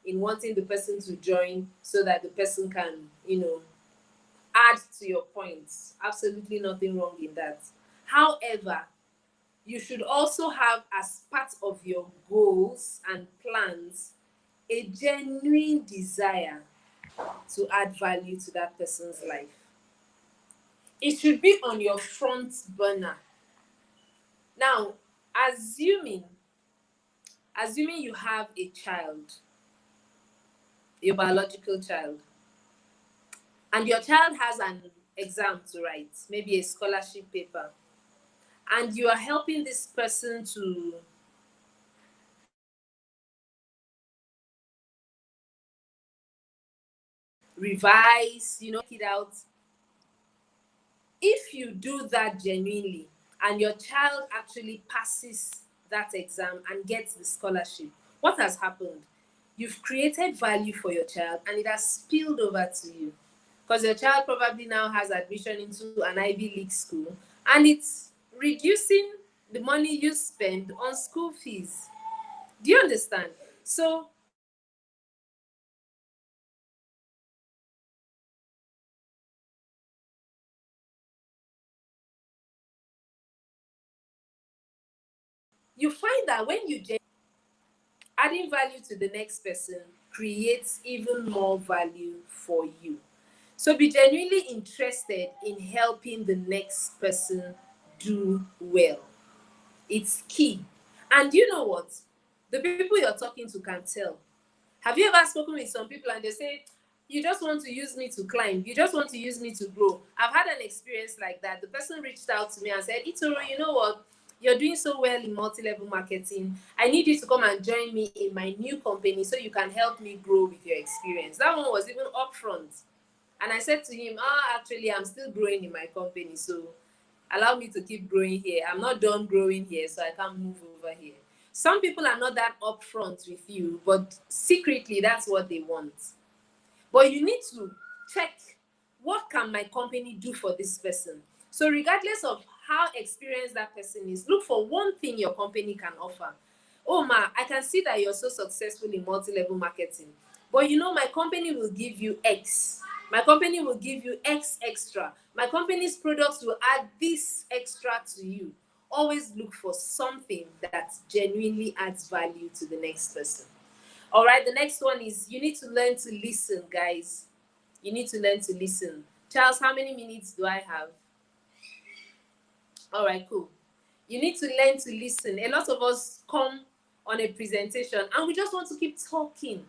in wanting the person to join so that the person can, add to your points. Absolutely nothing wrong in that. However, you should also have as part of your goals and plans a genuine desire to add value to that person's life. It should be on your front burner. Now, assuming you have a child, your biological child, and your child has an exam to write, maybe a scholarship paper, and you are helping this person to revise, it out. If you do that genuinely and your child actually passes that exam and gets the scholarship, what has happened? You've created value for your child and it has spilled over to you. Because your child probably now has admission into an Ivy League school and it's reducing the money you spend on school fees. Do you understand? So you find that when you adding value to the next person creates even more value for you. So be genuinely interested in helping the next person do well. It's key. And you know what? The people you're talking to can tell. Have you ever spoken with some people and they say, you just want to use me to climb, you just want to use me to grow? I've had an experience like that. The person reached out to me and said, Itoro, you know what? You're doing so well in multi-level marketing. I need you to come and join me in my new company so you can help me grow with your experience. That one was even upfront. And I said to him, actually, I'm still growing in my company. So allow me to keep growing here. I'm not done growing here, so I can't move over here. Some people are not that upfront with you, but secretly, that's what they want. But you need to check, what can my company do for this person? So regardless of how experienced that person is, look for one thing your company can offer. Oh ma, I can see that you're so successful in multi-level marketing, but my company will give you X. My company will give you X extra. My company's products will add this extra to you. Always look for something that genuinely adds value to the next person. All right, the next one is you need to learn to listen, guys. You need to learn to listen. Charles, how many minutes do I have? All right, cool. You need to learn to listen. A lot of us come on a presentation and we just want to keep talking.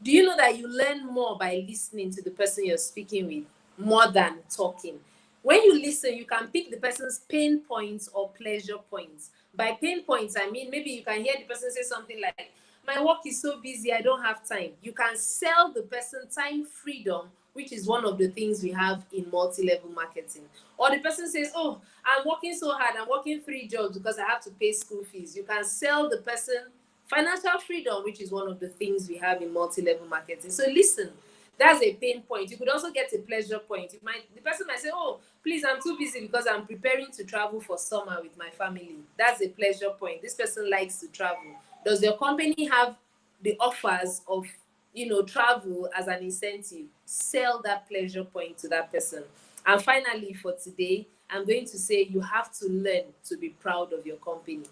Do you know that you learn more by listening to the person you're speaking with more than talking? When you listen, you can pick the person's pain points or pleasure points. By pain points, I mean maybe you can hear the person say something like, my work is so busy, I don't have time. You can sell the person time freedom, which is one of the things we have in multi-level marketing. Or the person says, oh, I'm working so hard, I'm working 3 jobs because I have to pay school fees. You can sell the person financial freedom, which is one of the things we have in multi-level marketing. So listen, that's a pain point. You could also get a pleasure point. The person might say, oh, please, I'm too busy because I'm preparing to travel for summer with my family. That's a pleasure point. This person likes to travel. Does your company have the offers of travel as an incentive? Sell that pleasure point to that person. And finally, for today, I'm going to say you have to learn to be proud of your company.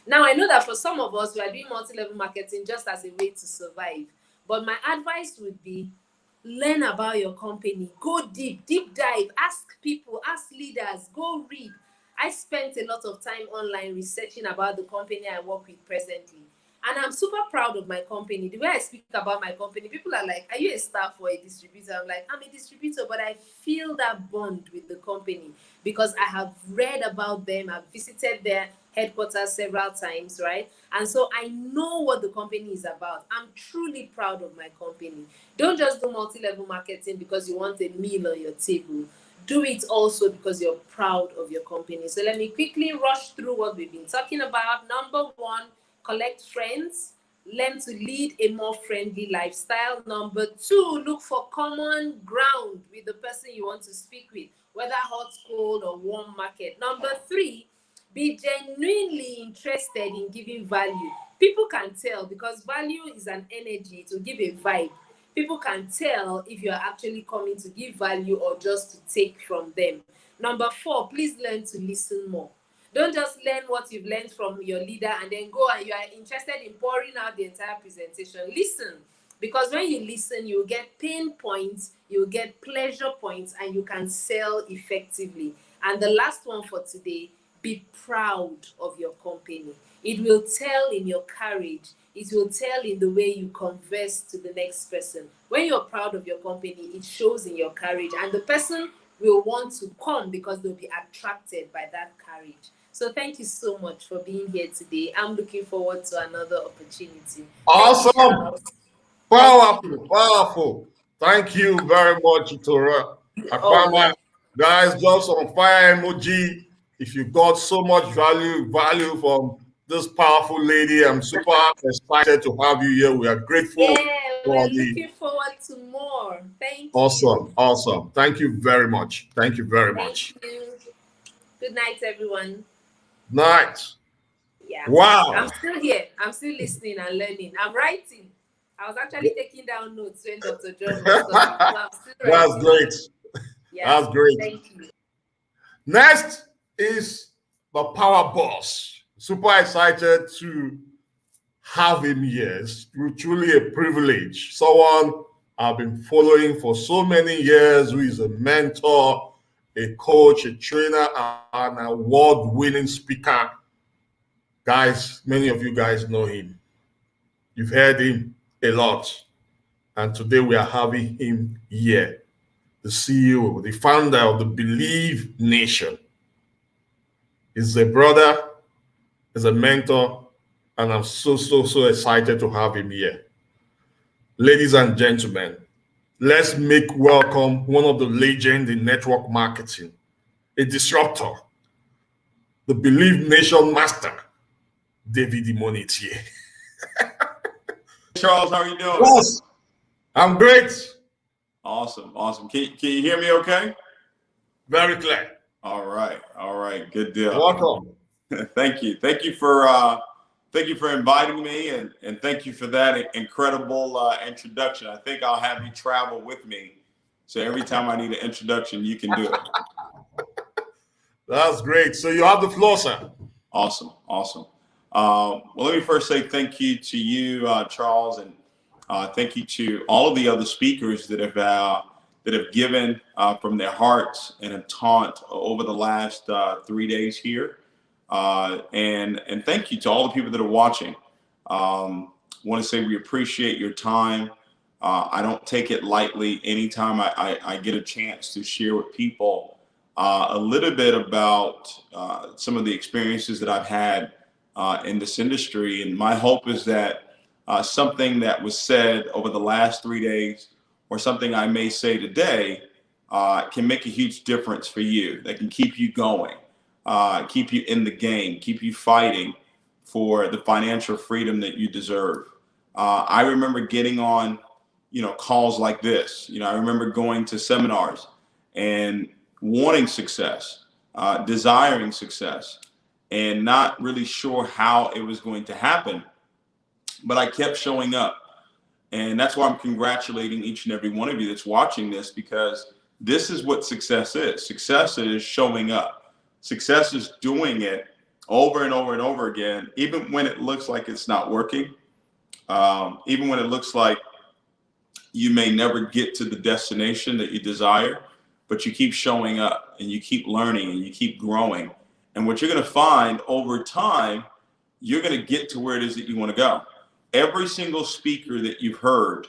Now, I know that for some of us, we are doing multi-level marketing just as a way to survive. But my advice would be, learn about your company. Go deep dive. Ask people, ask leaders, go read. I spent a lot of time online researching about the company I work with presently. And I'm super proud of my company. The way I speak about my company, people are like, are you a staff or a distributor? I'm like, I'm a distributor, but I feel that bond with the company because I have read about them. I've visited their headquarters several times, right? And so I know what the company is about. I'm truly proud of my company. Don't just do multi-level marketing because you want a meal on your table. Do it also because you're proud of your company. So let me quickly rush through what we've been talking about. Number one, collect friends, Learn to lead a more friendly lifestyle. Number 2, look for common ground with the person you want to speak with, whether hot, cold, or warm market. Number 3, be genuinely interested in giving value. People can tell, because value is an energy to give a vibe. People can tell if you're actually coming to give value or just to take from them. Number 4, please learn to listen more. Don't just learn what you've learned from your leader and then go and you are interested in pouring out the entire presentation. Listen, because when you listen, you get pain points, you get pleasure points, and you can sell effectively. And the last one for today, be proud of your company. It will tell in your courage. It will tell in the way you converse to the next person. When you're proud of your company, it shows in your courage, and the person will want to come because they'll be attracted by that courage. So thank you so much for being here today. I'm looking forward to another opportunity. Awesome. Charles. Powerful. Powerful. Thank you very much, Tora. I Oh, found my guys just on fire emoji. If you got so much value from this powerful lady, I'm super excited to have you here. We are grateful yeah, for we're the looking forward to more. Thank you. awesome. Thank you very much. Thank you very Thank much. you. Good night, everyone. Nice. Yeah, I'm Wow. still here. I'm still listening and learning. I'm writing. I was actually taking down notes when Dr. John was talking, so I'm still That's writing. great. Yeah, That's great. thank you. Next is the power boss. Super excited to have him here. It's truly a privilege. Someone I've been following for so many years, who is a mentor, a coach, a trainer, an award-winning speaker. Guys, many of you guys know him. You've heard him a lot. And today we are having him here, the CEO, the founder of the Believe Nation. He's a brother, he's a mentor, and I'm so excited to have him here. Ladies and gentlemen, let's make welcome one of the legends in network marketing, a disruptor, the Believe Nation master, David Imonetier. Charles, how are you doing? Yes, I'm great. Awesome. Can you hear me okay? Very clear. All right. Good deal. Welcome. Thank you for inviting me, and thank you for that incredible introduction. I think I'll have you travel with me, so every time I need an introduction, you can do it. That's great. So you have the floor, sir. Awesome. Well, let me first say thank you to you, Charles, and thank you to all of the other speakers that have given from their hearts and have taught over the last 3 days here. And thank you to all the people that are watching. Want to say we appreciate your time. I don't take it lightly anytime I get a chance to share with people a little bit about some of the experiences that I've had in this industry. And my hope is that something that was said over the last 3 days, or something I may say today, can make a huge difference for you. That can keep you going, keep you in the game, keep you fighting for the financial freedom that you deserve. I remember getting on, calls like this. I remember going to seminars and wanting success, desiring success, and not really sure how it was going to happen. But I kept showing up. And that's why I'm congratulating each and every one of you that's watching this, because this is what success is. Success is showing up. Success is doing it over and over and over again, even when it looks like it's not working, even when it looks like you may never get to the destination that you desire, but you keep showing up and you keep learning and you keep growing. And what you're going to find over time, you're going to get to where it is that you want to go. Every single speaker that you've heard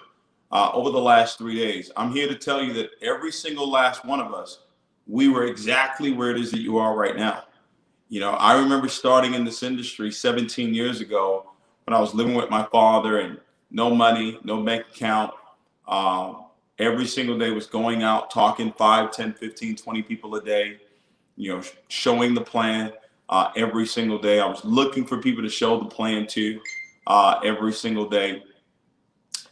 over the last 3 days, I'm here to tell you that every single last one of us, we were exactly where it is that you are right now. I remember starting in this industry 17 years ago when I was living with my father and no money, no bank account. Every single day was going out, talking 5, 10, 15, 20 people a day, showing the plan every single day. I was looking for people to show the plan to. every single day.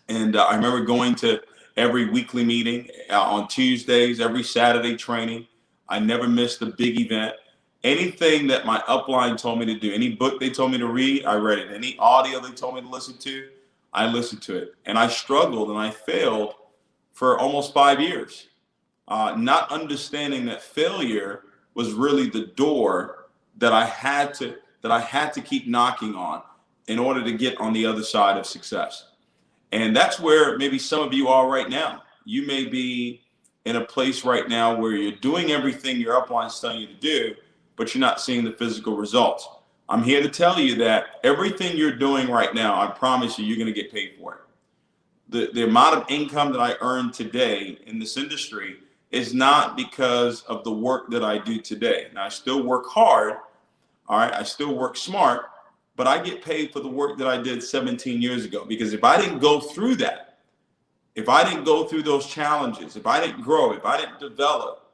And I remember going to every weekly meeting on Tuesdays, every Saturday training. I never missed a big event. Anything that my upline told me to do, any book they told me to read, I read it. Any audio they told me to listen to, I listened to it. And I struggled and I failed for almost 5 years, not understanding that failure was really the door that I had to keep knocking on in order to get on the other side of success. And that's where maybe some of you are right now. You may be in a place right now where you're doing everything your upline is telling you to do, but you're not seeing the physical results. I'm here to tell you that everything you're doing right now, I promise you, you're going to get paid for it. The amount of income that I earn today in this industry is not because of the work that I do today. Now, I still work hard, all right? I still work smart, but I get paid for the work that I did 17 years ago. Because if I didn't go through that, if I didn't go through those challenges, if I didn't grow, if I didn't develop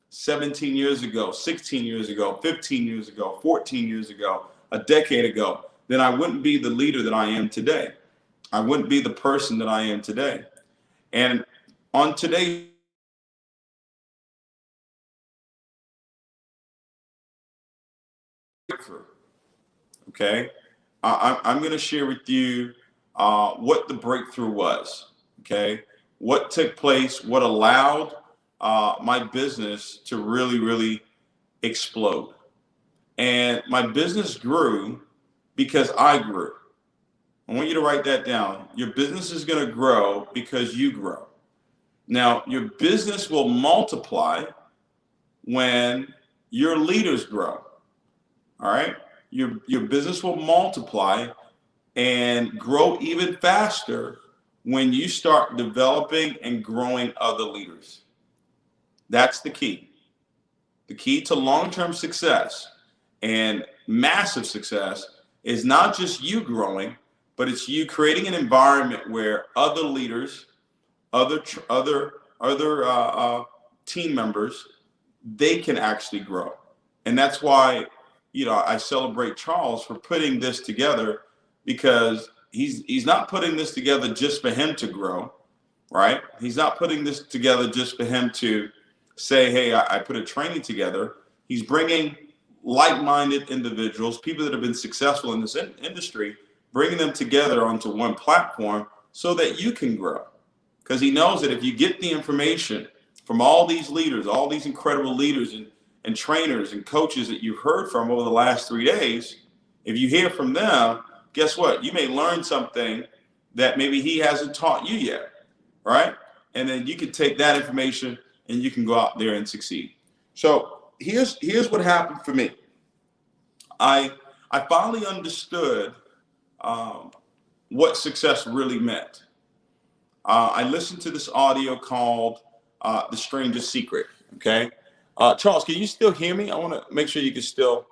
17 years ago, 16 years ago, 15 years ago, 14 years ago, a decade ago, then I wouldn't be the leader that I am today. I wouldn't be the person that I am today. And on today's breakthrough, okay, I'm going to share with you what the breakthrough was, okay, what took place, what allowed my business to really, really explode. And my business grew because I grew. I want you to write that down. Your business is going to grow because you grow. Now, your business will multiply when your leaders grow. All right? Your business will multiply and grow even faster when you start developing and growing other leaders. That's the key. The key to long-term success and massive success is not just you growing, but it's you creating an environment where other leaders, other team members, they can actually grow. And that's why, I celebrate Charles for putting this together, because he's not putting this together just for him to grow, right? He's not putting this together just for him to say, hey, I put a training together. He's bringing like-minded individuals, people that have been successful in this industry, bringing them together onto one platform so that you can grow. Because he knows that if you get the information from all these leaders, all these incredible leaders and trainers and coaches that you've heard from over the last 3 days, if you hear from them, guess what? You may learn something that maybe he hasn't taught you yet, right? And then you can take that information and you can go out there and succeed. So here's what happened for me. I finally understood what success really meant. I listened to this audio called The Strangest Secret. Okay. Charles, can you still hear me? I want to make sure you can still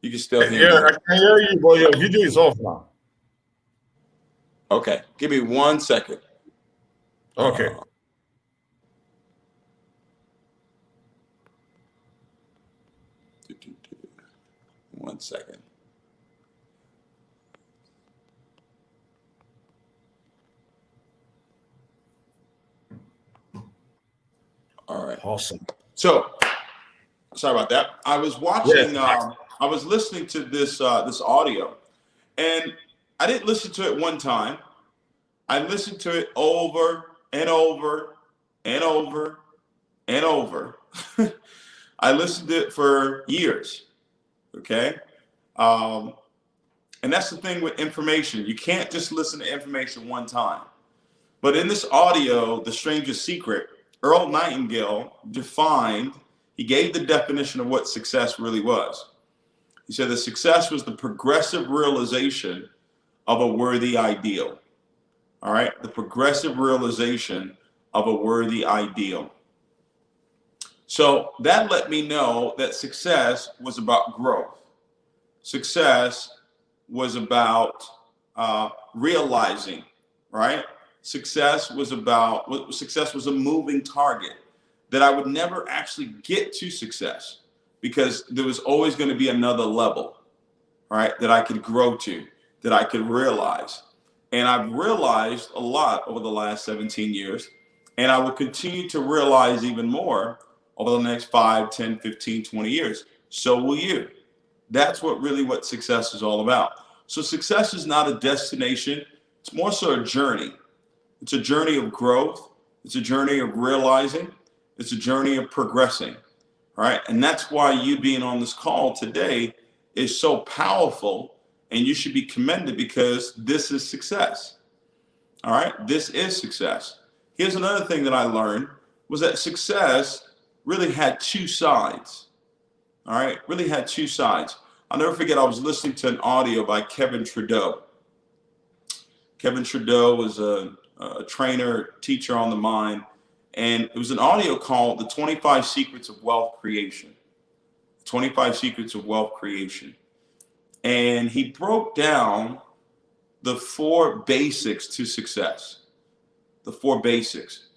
hear me. Yeah, I can hear you, but your video is off now. Okay. Give me 1 second. Okay. 1 second. All right. Awesome. So, sorry about that. I was watching. I was listening to this audio, and I didn't listen to it one time. I listened to it over and over and over and over. I listened to it for years. Okay. And that's the thing with information. You can't just listen to information one time. But in this audio, The Strangest Secret, Earl Nightingale he gave the definition of what success really was. He said that success was the progressive realization of a worthy ideal. All right, the progressive realization of a worthy ideal. So that let me know that success was about growth. Success was about realizing, right? Success was a moving target, that I would never actually get to success because there was always going to be another level, right, that I could grow to. that I could realize. And I've realized a lot over the last 17 years, and I will continue to realize even more over the next 5, 10, 15, 20 years. So will you. That's what success is all about. So success is not a destination. It's more so a journey. It's a journey of growth. It's a journey of realizing. It's a journey of progressing. All right. And that's why you being on this call today is so powerful, and you should be commended, because this is success. All right. This is success. Here's another thing that I learned was that success really had two sides. All right. Really had two sides. I'll never forget, I was listening to an audio by Kevin Trudeau. Kevin Trudeau was a trainer, teacher on the mind. And it was an audio called The 25 Secrets of Wealth Creation. 25 Secrets of Wealth Creation. And he broke down the 4 basics to success. The 4 basics.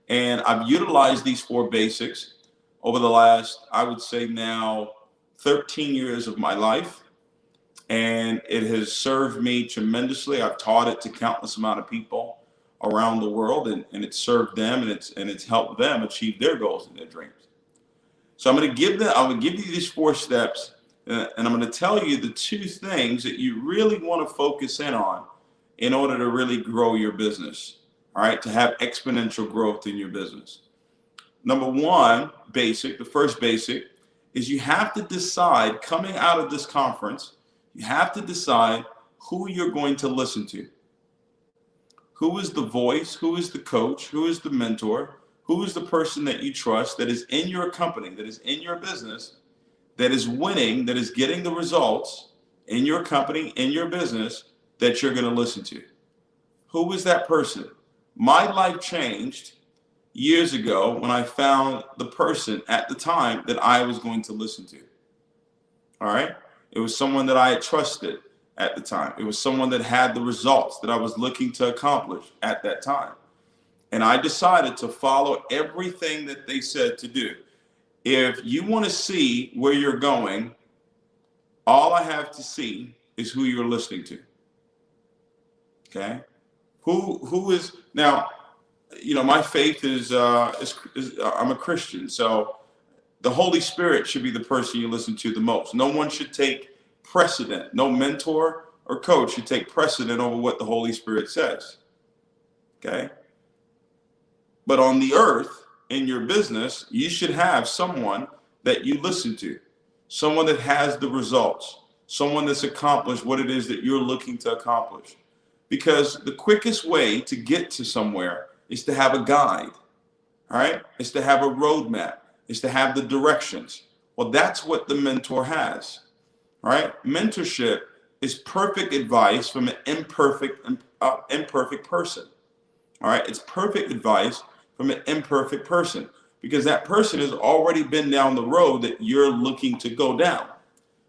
And I've utilized these 4 basics over the last, I would say now, 13 years of my life. And it has served me tremendously. I've taught it to countless amount of people around the world, and it's served them, and it's helped them achieve their goals and their dreams. So I'm going to give you these 4 steps, and I'm going to tell you the 2 things that you really want to focus in on in order to really grow your business. All right, to have exponential growth in your business. Number 1 basic, the first basic, is you have to decide, coming out of this conference, you have to decide who you're going to listen to. Who is the voice? Who is the coach? Who is the mentor? Who is the person that you trust that is in your company, that is in your business, that is winning, that is getting the results in your company, in your business, that you're going to listen to? Who is that person? My life changed years ago when I found the person at the time that I was going to listen to. All right? It was someone that I had trusted at the time. It was someone that had the results that I was looking to accomplish at that time. And I decided to follow everything that they said to do. If you want to see where you're going, all I have to see is who you're listening to. Okay? Who is now, you know, my faith is I'm a Christian, so the Holy Spirit should be the person you listen to the most. No one should take precedent. No mentor or coach should take precedent over what the Holy Spirit says. Okay? But on the earth, in your business, you should have someone that you listen to, someone that has the results, someone that's accomplished what it is that you're looking to accomplish. Because the quickest way to get to somewhere is to have a guide, all right? It's to have a roadmap. It's to have the directions. Well, that's what the mentor has. All right. Mentorship is perfect advice from an imperfect person. All right. It's perfect advice from an imperfect person, because that person has already been down the road that you're looking to go down.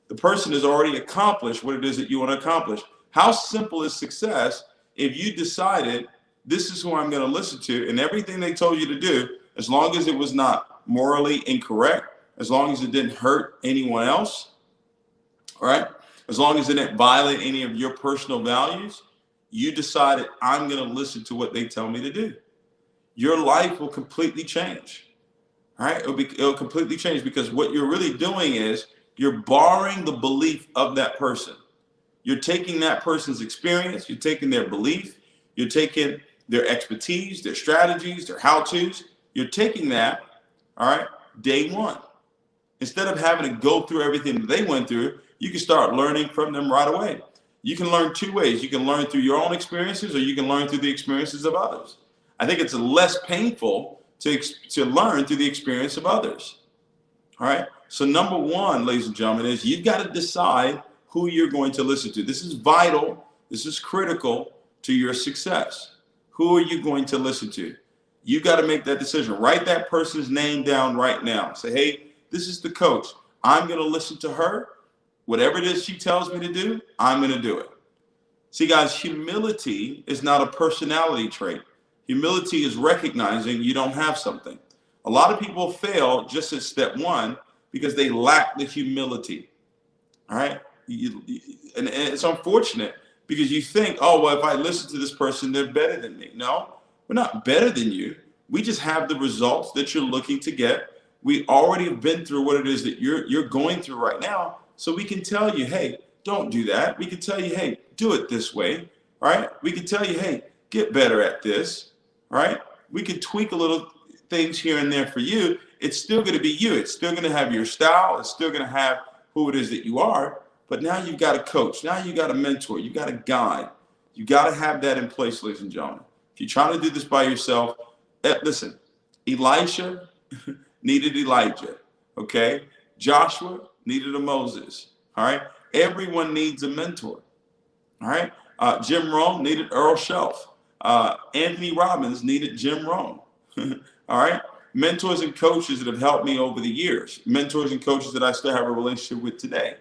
The person has already accomplished what it is that you want to accomplish. How simple is success if you decided this is who I'm going to listen to, and everything they told you to do, as long as it was not morally incorrect, as long as it didn't hurt anyone else, all right, as long as it didn't violate any of your personal values, you decided, I'm going to listen to what they tell me to do. Your life will completely change. All right, it'll completely change, because what you're really doing is you're borrowing the belief of that person. You're taking that person's experience, you're taking their belief, you're taking their expertise, their strategies, their how-tos. You're taking that, all right, day one. Instead of having to go through everything that they went through, you can start learning from them right away. You can learn 2 ways. You can learn through your own experiences, or you can learn through the experiences of others. I think it's less painful to learn through the experience of others. All right. So number 1, ladies and gentlemen, is you've got to decide who you're going to listen to. This is vital. This is critical to your success. Who are you going to listen to? You got to make that decision. Write that person's name down right now. Say, hey, this is the coach. I'm going to listen to her. Whatever it is she tells me to do, I'm going to do it. See, guys, humility is not a personality trait. Humility is recognizing you don't have something. A lot of people fail just at step 1 because they lack the humility. All right. And it's unfortunate because you think, oh, well, if I listen to this person, they're better than me. No, we're not better than you. We just have the results that you're looking to get. We already have been through what it is that you're going through right now. So we can tell you, hey, don't do that. We can tell you, hey, do it this way, right? We can tell you, hey, get better at this, right? We can tweak a little things here and there for you. It's still going to be you. It's still going to have your style. It's still going to have who it is that you are. But now you've got a coach. Now you got a mentor. You got a guide. You got to have that in place, ladies and gentlemen. If you're trying to do this by yourself, listen, Elisha needed Elijah, okay? Joshua needed a Moses, all right? Everyone needs a mentor, all right? Jim Rohn needed Earl Shelf. Anthony Robbins needed Jim Rohn, all right? Mentors and coaches that have helped me over the years. Mentors and coaches that I still have a relationship with today,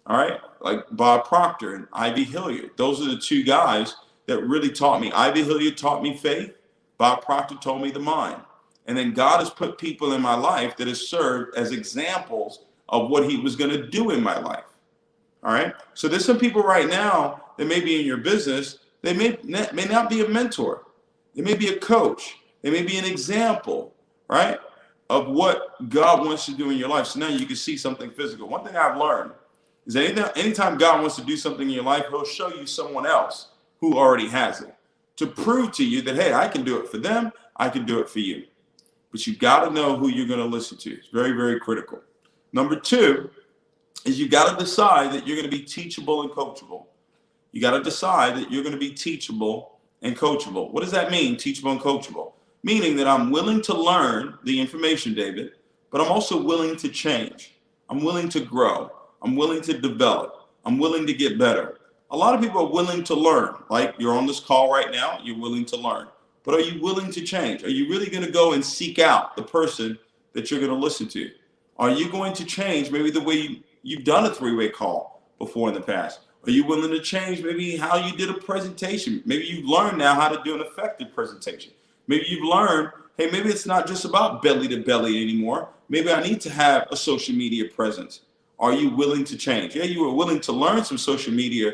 all right? Like Bob Proctor and Ivy Hilliard. Those are the two guys that really taught me. Ivy Hilliard taught me faith. Bob Proctor told me the mind. And then God has put people in my life that has served as examples of what he was going to do in my life. All right. So there's some people right now that may be in your business. They may not be a mentor. They may be a coach. They may be an example, right, of what God wants to do in your life. So now you can see something physical. One thing I've learned is that anytime God wants to do something in your life, he'll show you someone else who already has it to prove to you that, hey, I can do it for them. I can do it for you. But you got to know who you're going to listen to. It's very, very critical. Number two is you got to decide that you're going to be teachable and coachable. You got to decide that you're going to be teachable and coachable. What does that mean, teachable and coachable? Meaning that I'm willing to learn the information, David, but I'm also willing to change. I'm willing to grow. I'm willing to develop. I'm willing to get better. A lot of people are willing to learn. Like you're on this call right now, you're willing to learn. But are you willing to change? Are you really going to go and seek out the person that you're going to listen to? Are you going to change maybe the way you've done a three-way call before in the past? Are you willing to change maybe how you did a presentation? Maybe you've learned now how to do an effective presentation. Maybe you've learned, hey, maybe it's not just about belly to belly anymore. Maybe I need to have a social media presence. Are you willing to change? Yeah, you were willing to learn some social media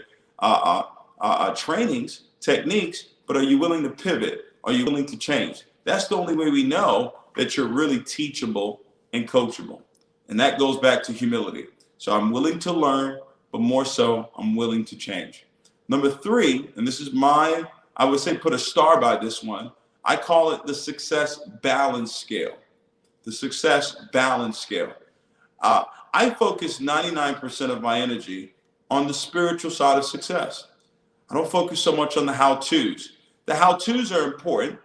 trainings, techniques, but are you willing to pivot? Are you willing to change? That's the only way we know that you're really teachable and coachable. And that goes back to humility. So I'm willing to learn, but more so, I'm willing to change. Number three, and this is I would say put a star by this one. I call it the success balance scale. The success balance scale. I focus 99% of my energy on the spiritual side of success. I don't focus so much on the how-tos. The how-tos are important.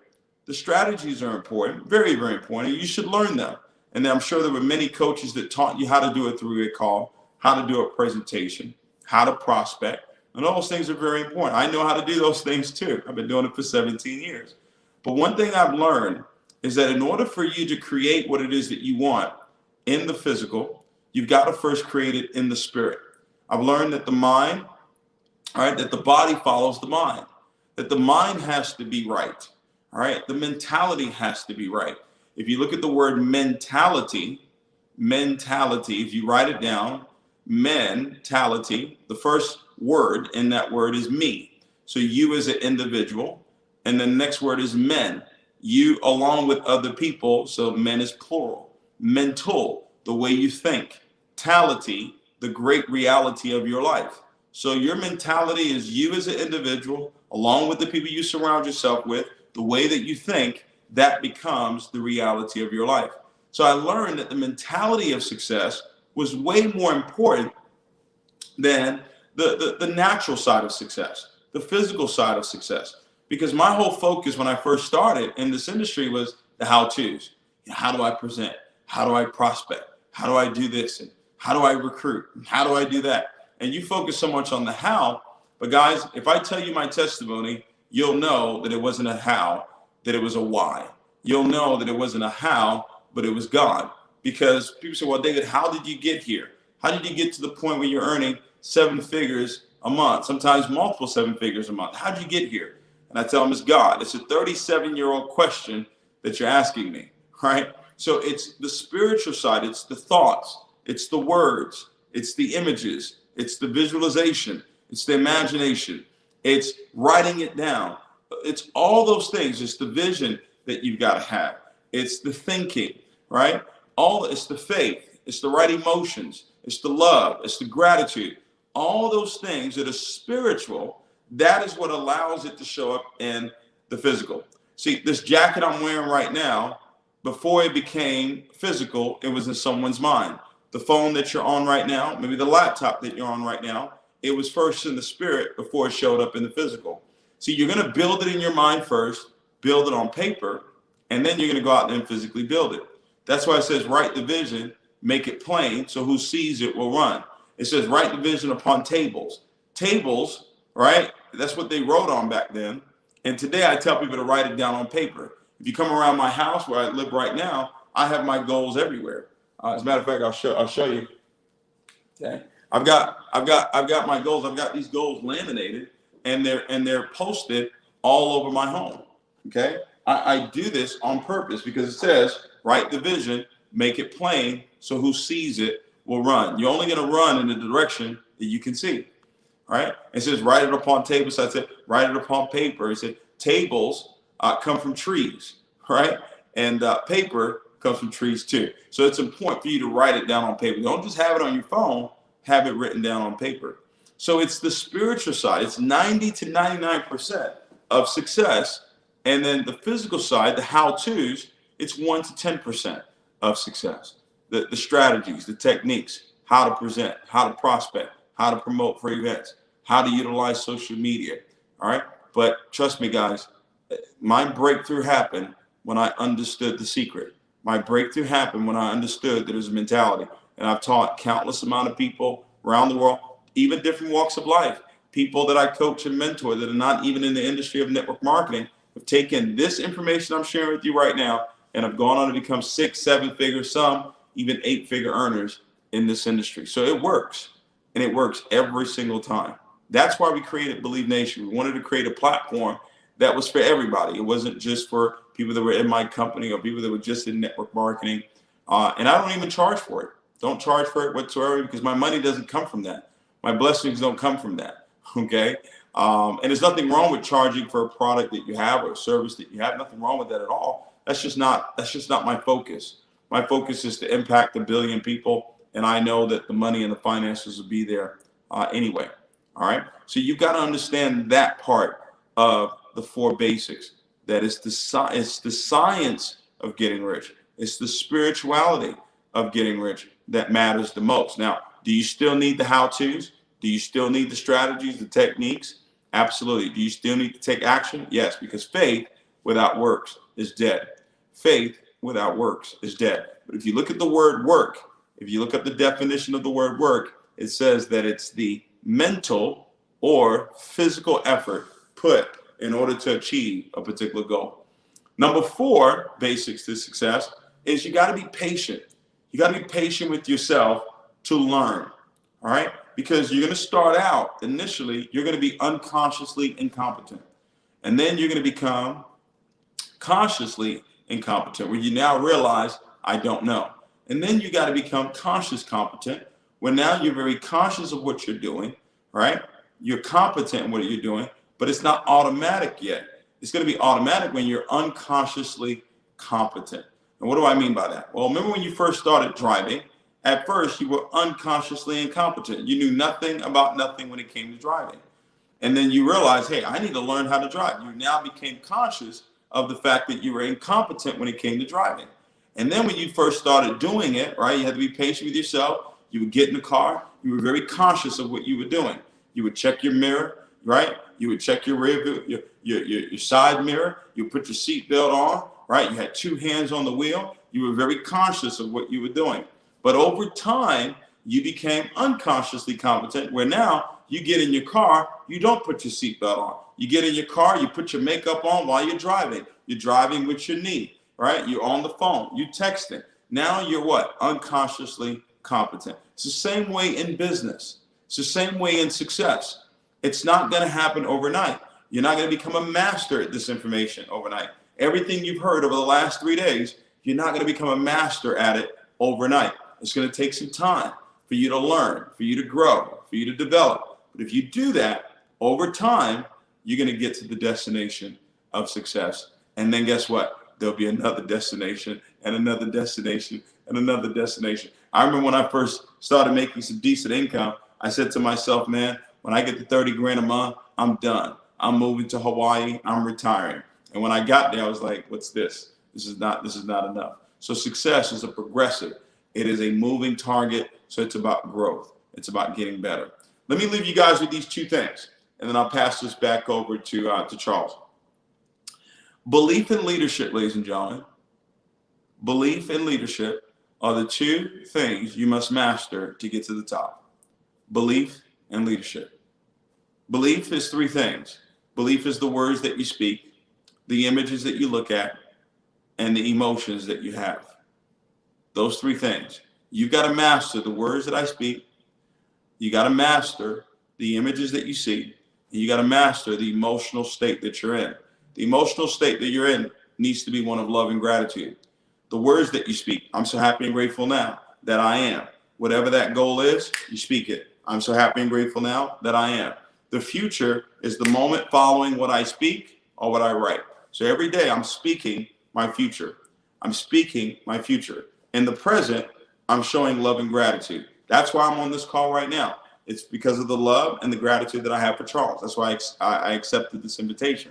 The strategies are important, very, very important. You should learn them. And I'm sure there were many coaches that taught you how to do a three-way call, how to do a presentation, how to prospect. And all those things are very important. I know how to do those things too. I've been doing it for 17 years. But one thing I've learned is that in order for you to create what it is that you want in the physical, you've got to first create it in the spirit. I've learned that the mind, all right, that the body follows the mind. That the mind has to be right, all right? The mentality has to be right. If you look at the word mentality, if you write it down, mentality, the first word in that word is me. So you as an individual, and the next word is men, you along with other people, so men is plural. Mental, the way you think. Tality, the great reality of your life. So your mentality is you as an individual, along with the people you surround yourself with, the way that you think, that becomes the reality of your life. So I learned that the mentality of success was way more important than the natural side of success, the physical side of success. Because my whole focus when I first started in this industry was the how-tos. How do I present? How do I prospect? How do I do this? And how do I recruit? How do I do that? And you focus so much on the how. But guys, if I tell you my testimony, you'll know that it wasn't a how, that it was a why. You'll know that it wasn't a how, but it was God. Because people say, well, David, how did you get here? How did you get to the point where you're earning 7 figures a month, sometimes multiple 7 figures a month? How did you get here? And I tell them it's God. It's a 37-year-old question that you're asking me, right? So it's the spiritual side. It's the thoughts. It's the words. It's the images. It's the visualization. It's the imagination. It's writing it down. It's all those things. It's the vision that you've got to have. It's the thinking, right? It's the faith. It's the right emotions. It's the love. It's the gratitude. All those things that are spiritual, that is what allows it to show up in the physical. See, this jacket I'm wearing right now, before it became physical, it was in someone's mind. The phone that you're on right now, maybe the laptop that you're on right now, it was first in the spirit before it showed up in the physical. See, you're going to build it in your mind first, build it on paper, and then you're going to go out there and physically build it. That's why it says write the vision, make it plain, so who sees it will run. It says write the vision upon tables. Tables, right? That's what they wrote on back then. And today I tell people to write it down on paper. If you come around my house where I live right now, I have my goals everywhere. As a matter of fact, I'll show you. Okay, I've got my goals. I've got these goals laminated, and they're posted all over my home. Okay, I do this on purpose because it says write the vision, make it plain, so who sees it will run. You're only going to run in the direction that you can see. Right? It says write it upon tables. So I said write it upon paper. It said tables come from trees, right? And paper comes from trees too. So it's important for you to write it down on paper. Don't just have it on your phone, have it written down on paper. So it's the spiritual side. It's 90 to 99% of success. And then the physical side, the how-tos, it's 1 to 10% of success. The strategies, the techniques, how to present, how to prospect, how to promote for events, how to utilize social media. All right. But trust me, guys, my breakthrough happened when I understood the secret. My breakthrough happened when I understood that there's a mentality. And I've taught countless amount of people around the world, even different walks of life, people that I coach and mentor that are not even in the industry of network marketing, have taken this information I'm sharing with you right now and have gone on to become 6, 7 figure, some even 8-figure earners in this industry. So it works, and it works every single time. That's why we created Believe Nation. We wanted to create a platform that was for everybody. It wasn't just for people that were in my company or people that were just in network marketing. And I don't even charge for it. Don't charge for it whatsoever because my money doesn't come from that. My blessings don't come from that. Okay. And there's nothing wrong with charging for a product that you have or a service that you have. Nothing wrong with that at all. That's just not my focus. My focus is to impact 1 billion people. And I know that the money and the finances will be there anyway. All right. So you've got to understand that part of the 4 basics. That is it's the science of getting rich. It's the spirituality of getting rich that matters the most. Now, do you still need the how-tos? Do you still need the strategies, the techniques? Absolutely. Do you still need to take action? Yes, because faith without works is dead. Faith without works is dead. But if you look at the word work, if you look up the definition of the word work, it says that it's the mental or physical effort put in order to achieve a particular goal. Number 4 basics to success is you got to be patient. You got to be patient with yourself to learn. All right. Because you're going to start out initially, you're going to be unconsciously incompetent. And then you're going to become consciously incompetent, where you now realize, I don't know. And then you got to become conscious competent, where now you're very conscious of what you're doing, right? You're competent in what you're doing, but it's not automatic yet. It's going to be automatic when you're unconsciously competent. And what do I mean by that? Well, remember when you first started driving, at first you were unconsciously incompetent. You knew nothing about nothing when it came to driving. And then you realized, hey, I need to learn how to drive. You now became conscious of the fact that you were incompetent when it came to driving. And then when you first started doing it, right, you had to be patient with yourself. You would get in the car. You were very conscious of what you were doing. You would check your mirror, right? You would check your rear view, your side mirror. You would put your seatbelt on, right? You had 2 hands on the wheel. You were very conscious of what you were doing. But over time, you became unconsciously competent, where now you get in your car, you don't put your seatbelt on. You get in your car, you put your makeup on while you're driving. You're driving with your knee, right? You're on the phone, you're texting. Now you're what? Unconsciously competent. It's the same way in business. It's the same way in success. It's not going to happen overnight. You're not going to become a master at this information overnight. Everything you've heard over the last 3 days, you're not going to become a master at it overnight. It's going to take some time for you to learn, for you to grow, for you to develop. But if you do that, Over time, you're going to get to the destination of success. And then guess what? There'll be another destination and another destination and another destination. I remember when I first started making some decent income, I said to myself, man, when I get to 30 grand a month, I'm done. I'm moving to Hawaii. I'm retiring. And when I got there, I was like, what's this? This is not enough. So success is a progressive. It is a moving target. So it's about growth. It's about getting better. Let me leave you guys with these two things, and then I'll pass this back over to Charles. Belief and leadership, ladies and gentlemen. Belief and leadership are the two things you must master to get to the top. Belief and leadership. Belief is three things. Belief is the words that you speak, the images that you look at, and the emotions that you have. Those three things. You've got to master the words that I speak. You got to master the images that you see. And you got to master the emotional state that you're in. The emotional state that you're in needs to be one of love and gratitude. The words that you speak, I'm so happy and grateful now that I am. Whatever that goal is, you speak it. I'm so happy and grateful now that I am. The future is the moment following what I speak or what I write. So every day I'm speaking my future. I'm speaking my future. In the present, I'm showing love and gratitude. That's why I'm on this call right now. It's because of the love and the gratitude that I have for Charles. That's why I accepted this invitation.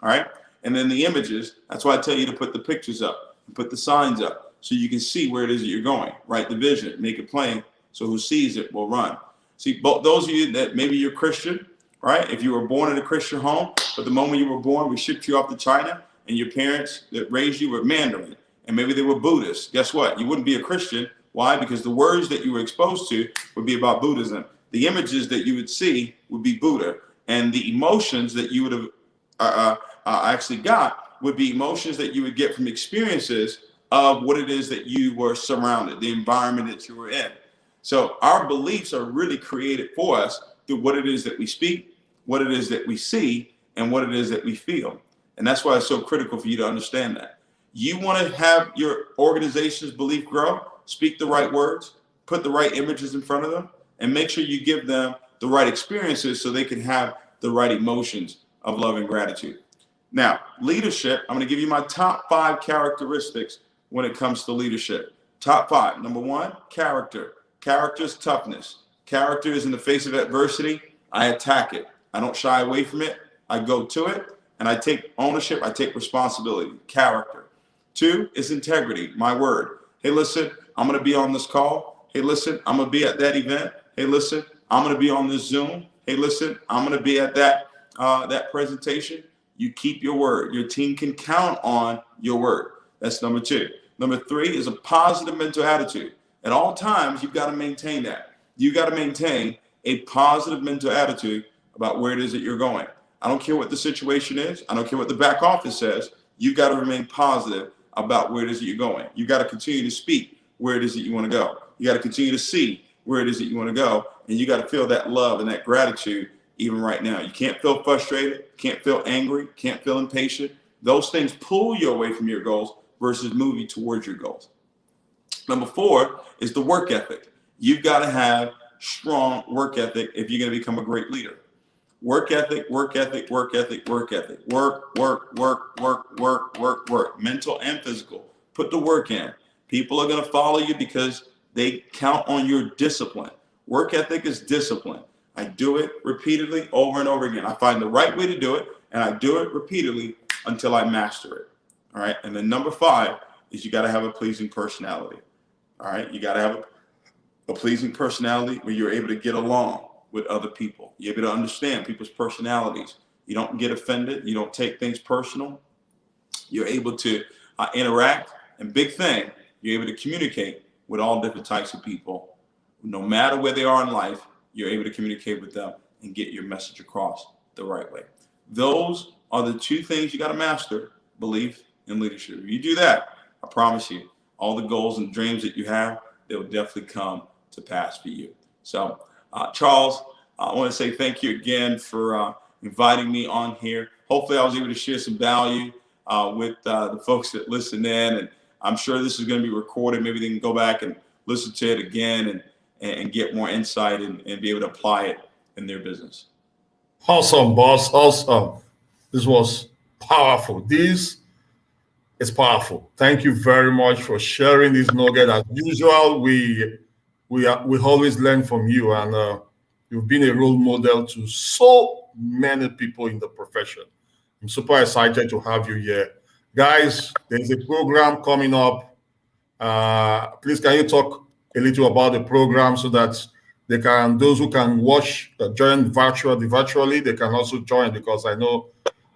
All right. And then the images, that's why I tell you to put the pictures up, put the signs up so you can see where it is that you're going. Write the vision, make it plain so who sees it will run. See, those of you that maybe you're Christian, right? If you were born in a Christian home, but the moment you were born, we shipped you off to China and your parents that raised you were Mandarin and maybe they were Buddhists. Guess what? You wouldn't be a Christian. Why? Because the words that you were exposed to would be about Buddhism. The images that you would see would be Buddha, and the emotions that you would have actually got would be emotions that you would get from experiences of what it is that you were surrounded, the environment that you were in. So our beliefs are really created for us through what it is that we speak, what it is that we see, and what it is that we feel. And that's why it's so critical for you to understand that. You want to have your organization's belief grow, speak the right words, put the right images in front of them, and make sure you give them the right experiences so they can have the right emotions of love and gratitude. Now, leadership, I'm going to give you my top 5 characteristics when it comes to leadership. Top 5. Number 1, character. Character is toughness. Character is in the face of adversity, I attack it. I don't shy away from it. I go to it, and I take ownership. I take responsibility. Character. 2 is integrity, my word. Hey, listen, I'm going to be on this call. Hey, listen, I'm going to be at that event. Hey, listen, I'm going to be on this Zoom. Hey, listen, I'm going to be at that presentation. You keep your word. Your team can count on your word. That's number 2. Number 3 is a positive mental attitude. At all times, you've got to maintain that. You've got to maintain a positive mental attitude about where it is that you're going. I don't care what the situation is. I don't care what the back office says. You've got to remain positive about where it is that you're going. You've got to continue to speak where it is that you want to go. You got to continue to see where it is that you want to go. And you got to feel that love and that gratitude even right now. You can't feel frustrated, can't feel angry, can't feel impatient. Those things pull you away from your goals versus move you towards your goals. Number 4 is the work ethic. You've got to have strong work ethic if you're going to become a great leader. Work ethic, work ethic, work ethic, work ethic. Work, work, work, work, work, work, work. Mental and physical. Put the work in. People are going to follow you because they count on your discipline. Work ethic is discipline. I do it repeatedly over and over again. I find the right way to do it, and I do it repeatedly until I master it. All right. And then number 5 is you got to have a pleasing personality. All right. You got to have a pleasing personality where you're able to get along with other people. You're able to understand people's personalities. You don't get offended. You don't take things personal. You're able to interact. And big thing, you're able to communicate with all different types of people. No matter where they are in life, you're able to communicate with them and get your message across the right way. Those are the 2 things you got to master: belief and leadership. If you do that, I promise you, all the goals and dreams that you have, they'll definitely come to pass for you. So, Charles, I want to say thank you again for inviting me on here. Hopefully I was able to share some value with the folks that listen in, and I'm sure this is going to be recorded. Maybe they can go back and listen to it again and get more insight and be able to apply it in their business. Awesome, boss. Awesome. This was powerful. This is powerful. Thank you very much for sharing this nugget. As usual, we always learn from you, and you've been a role model to so many people in the profession. I'm super excited to have you here, guys. There's a program coming up. Please, can you talk a little about the program so that they can, those who can watch, join virtually, they can also join because I know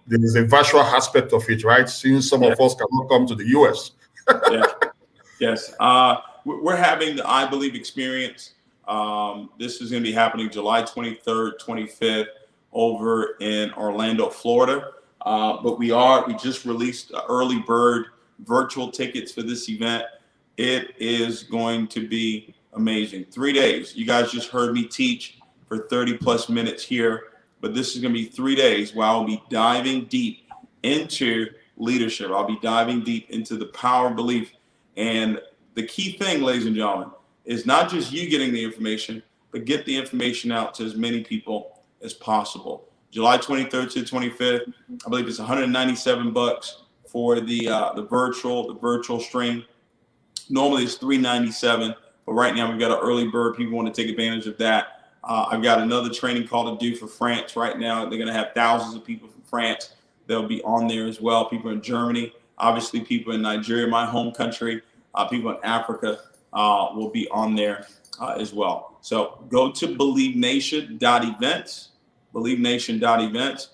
there is a virtual aspect of it, right? Since some Yeah. of us cannot come to the US. Yeah. Yes. We're having the I Believe experience. This is going to be happening July 23rd, 25th over in Orlando, Florida. But we just released early bird virtual tickets for this event. It is going to be amazing. 3 days. You guys just heard me teach for 30 plus minutes here, but this is going to be 3 days where I'll be diving deep into leadership. I'll be diving deep into the power of belief. And the key thing, ladies and gentlemen, is not just you getting the information, but get the information out to as many people as possible. July 23rd to 25th, I believe it's 197 bucks for the virtual stream. Normally it's 397, but right now we've got an early bird. People want to take advantage of that. I've got another training call to do for France right now. They're going to have thousands of people from France. They'll be on there as well. People in Germany, obviously people in Nigeria, my home country, people in Africa will be on there as well. So go to believenation.events, believenation.events.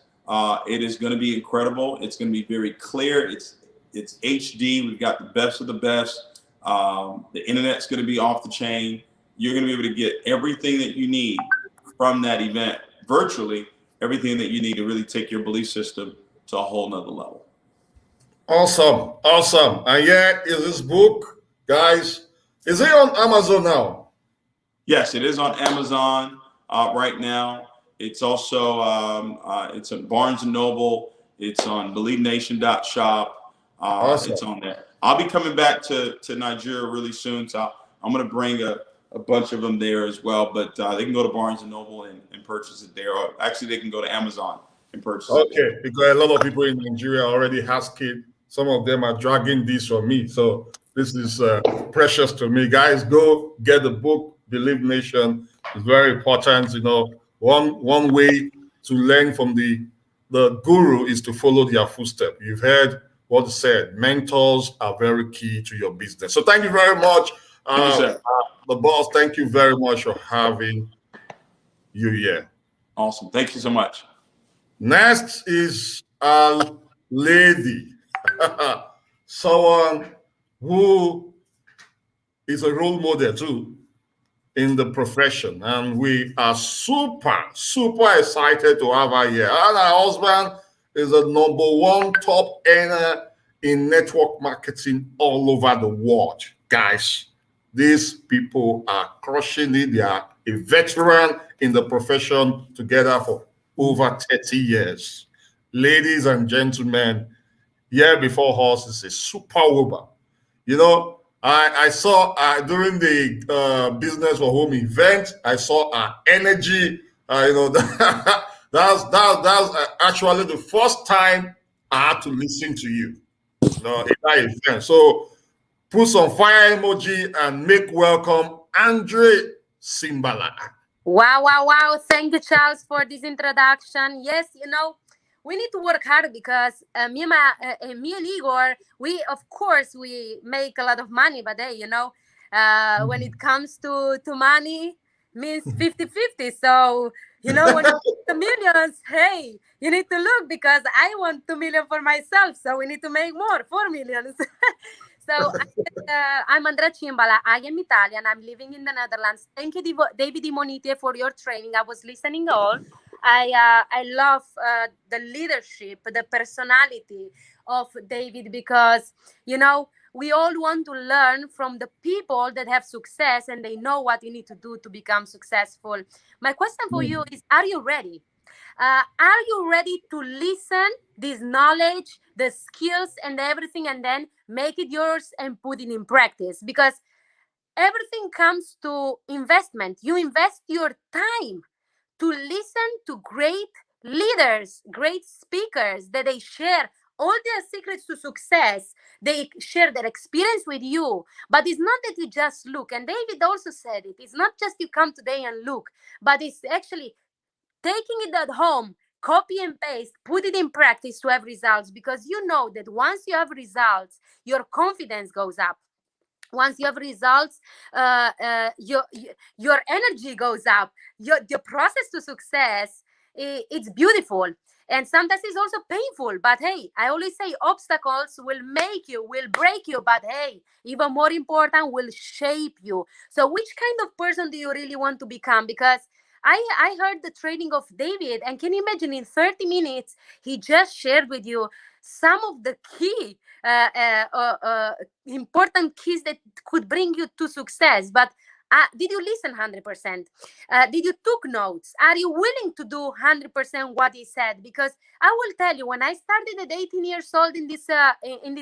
It is going to be incredible. It's going to be very clear. It's HD. We've got the best of the best. The internet's going to be off the chain. You're going to be able to get everything that you need from that event virtually, everything that you need to really take your belief system to a whole nother level. Awesome. Awesome. And yeah, is this book, guys, is it on Amazon now? Yes, it is on Amazon right now. It's also it's on Barnes and Noble. It's on BelieveNation.shop. Awesome. It's on there. I'll be coming back to Nigeria really soon, so I'm going to bring a bunch of them there as well. But they can go to Barnes and Noble and purchase it there. Or actually, they can go to Amazon and purchase it there. Okay, because a lot of people in Nigeria already asking. Some of them are dragging this from me, so this is precious to me. Guys, go get the book. Believe Nation is very important. You know, one way to learn from the guru is to follow their footsteps. You've heard what said. Mentors are very key to your business. So thank you very much, Thank you, sir. the boss. Thank you very much for having you here. Awesome. Thank you so much. Next is a lady, someone who is a role model too in the profession, and we are super excited to have her here. And her husband is a #1 top earner in network marketing all over the world. Guys, these people are crushing it. They are a veteran in the profession together for over 30 years. Ladies and gentlemen, here before us is a superwoman. You know, I saw during the business for home event, I saw her energy. You know, that's actually the first time I had to listen to you. No, in that event. So put some fire emoji and make welcome Andre Simbala. Wow, wow, wow. Thank you, Charles, for this introduction. Yes, we need to work hard because me and Igor, of course, we make a lot of money, but hey, when it comes to money, means 50-50. So, when it comes to millions, hey, you need to look because I want 2 million for myself. So we need to make more, 4 million. So I'm Andrea Cimbala. I am Italian. I'm living in the Netherlands. Thank you, David Dimonite, for your training. I was listening all. I love the leadership, the personality of David because, we all want to learn from the people that have success and they know what you need to do to become successful. My question for you is, are you ready? Are you ready to listen this knowledge, the skills and everything, and then make it yours and put it in practice? Because everything comes to investment. You invest your time to listen to great leaders, great speakers that they share all their secrets to success. They share their experience with you. But it's not that you just look. And David also said it. It's not just you come today and look, but it's actually taking it at home, copy and paste, put it in practice to have results, because you know that once you have results, your confidence goes up. Once you have results, your energy goes up. The process to success, it's beautiful, and sometimes it's also painful. But hey, I always say obstacles will make you, will break you, but hey, even more important, will shape you. So which kind of person do you really want to become? Because I heard the training of David, and can you imagine, in 30 minutes he just shared with you some of the key important keys that could bring you to success. But did you listen 100%? Did you took notes? Are you willing to do 100% what he said? Because I will tell you, when I started at 18 years old in this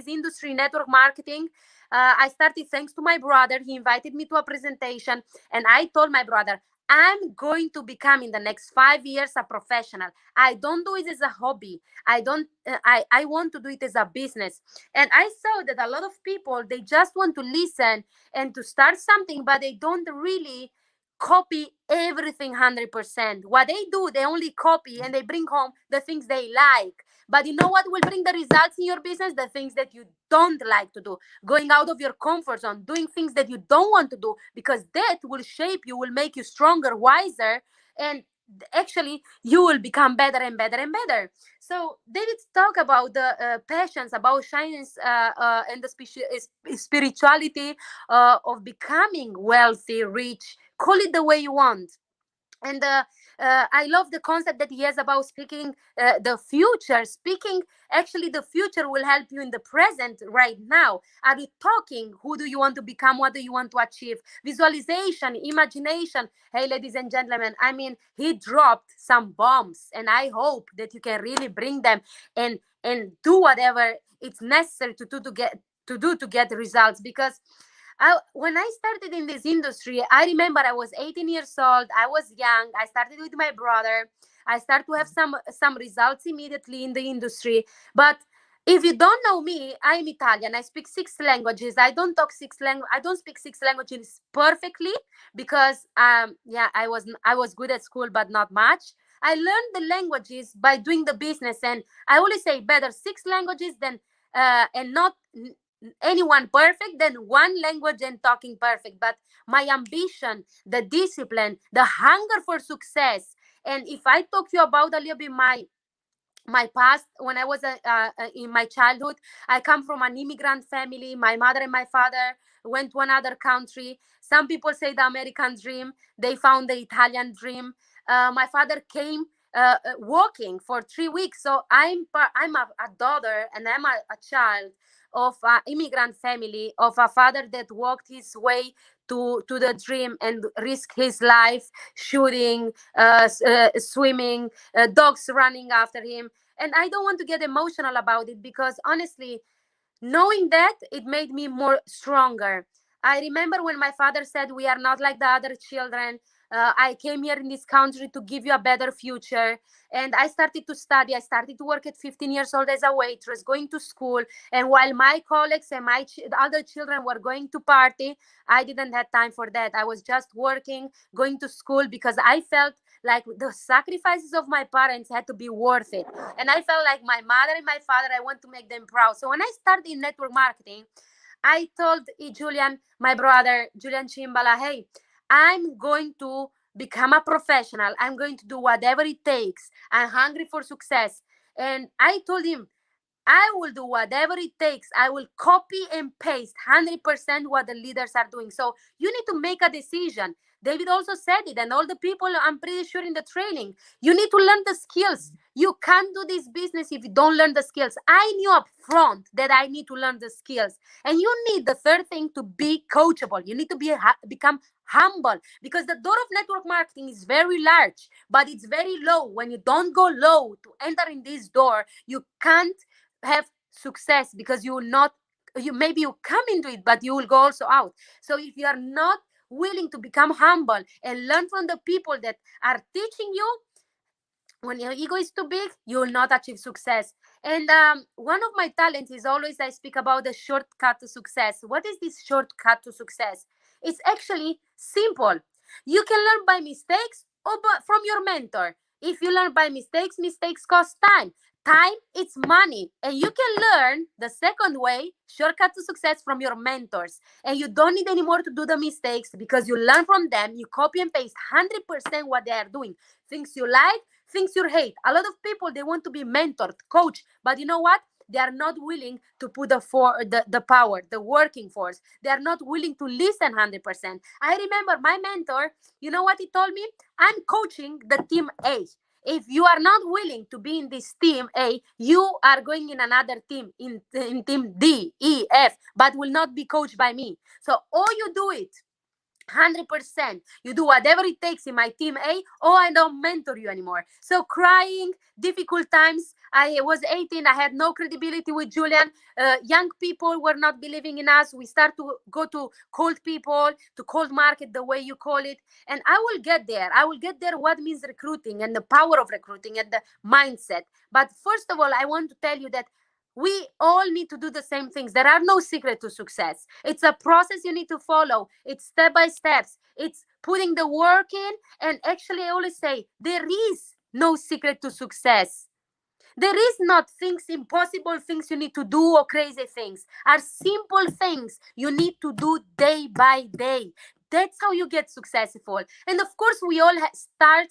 industry, network marketing, I started thanks to my brother. He invited me to a presentation, and I told my brother, I'm going to become in the next 5 years a professional. I don't do it as a hobby. I don't. I want to do it as a business. And I saw that a lot of people, they just want to listen and to start something, but they don't really copy everything 100%. What they do, they only copy and they bring home the things they like. But you know what will bring the results in your business? The things that you don't like to do. Going out of your comfort zone, doing things that you don't want to do, because that will shape you, will make you stronger, wiser, and actually you will become better and better and better. So David talk about the passions, about shyness, and the spirituality of becoming wealthy, rich. Call it the way you want. And I love the concept that he has about speaking the future. Speaking, actually, the future will help you in the present right now. Are you talking? Who do you want to become? What do you want to achieve? Visualization, imagination. Hey, ladies and gentlemen, I mean, he dropped some bombs, and I hope that you can really bring them and do whatever it's necessary to get results. Because when I started in this industry, I remember I was 18 years old. I was young. I started with my brother. I started to have some results immediately in the industry. But if you don't know me, I'm Italian. I speak 6 languages. I don't talk 6 languages. I don't speak 6 languages perfectly, because yeah, I was good at school, but not much. I learned the languages by doing the business, and I always say better 6 languages than and not anyone perfect than one language and talking perfect. But my ambition, the discipline, the hunger for success. And if I talk to you about a little bit my past, when I was in my childhood, I come from an immigrant family. My mother and my father went to another country. Some people say the American dream, they found the Italian dream. My father came walking for 3 weeks. So I'm a daughter, and I'm a child of an immigrant family, of a father that walked his way to the dream and risked his life, shooting, swimming, dogs running after him. And I don't want to get emotional about it, because honestly, knowing that, it made me more stronger. I remember when my father said, we are not like the other children. I came here in this country to give you a better future. And I started to study. I started to work at 15 years old as a waitress, going to school. And while my colleagues and other children were going to party, I didn't have time for that. I was just working, going to school, because I felt like the sacrifices of my parents had to be worth it. And I felt like my mother and my father, I want to make them proud. So when I started in network marketing, I told Julian, my brother, Julian Chimbala, hey, I'm going to become a professional. I'm going to do whatever it takes. I'm hungry for success. And I told him, I will do whatever it takes. I will copy and paste 100% what the leaders are doing. So you need to make a decision. David also said it, and all the people, I'm pretty sure, in the training, you need to learn the skills. You can't do this business if you don't learn the skills. I knew up front that I need to learn the skills. And you need, the third thing, to be coachable. You need to become humble, because the door of network marketing is very large, but it's very low. When you don't go low to enter in this door, you can't have success, because you will not, maybe you come into it, but you will go also out. So if you are not willing to become humble and learn from the people that are teaching you, When your ego is too big, you will not achieve success. And one of my talents is always I speak about the shortcut to success. What is this shortcut to success? It's actually simple. You can learn by mistakes or from your mentor. If you learn by mistakes, mistakes cost time. Time, it's money. And you can learn the second way, shortcut to success, from your mentors. And you don't need anymore to do the mistakes because you learn from them. You copy and paste 100% what they are doing. Things you like, things you hate. A lot of people, they want to be mentored, coach, but you know what? They are not willing to put the power, the working force. They are not willing to listen 100%. I remember my mentor, you know what he told me? I'm coaching the team A. If you are not willing to be in this team A, you are going in another team, in team D, E, F, but will not be coached by me. So all you do it 100%. You do whatever it takes in my team A. Oh, I don't mentor you anymore. So crying, difficult times. I was 18. I had no credibility with Julian. Young people were not believing in us. We start to go to cold people, to cold market, the way you call it. And I will get there. I will get there what means recruiting and the power of recruiting and the mindset. But first of all, I want to tell you that we all need to do the same things. There are no secret to success. It's a process you need to follow. It's step by steps. It's putting the work in. And actually, I always say there is no secret to success. There is not things, impossible things you need to do or crazy things. Are simple things you need to do day by day. That's how you get successful. And of course, we all start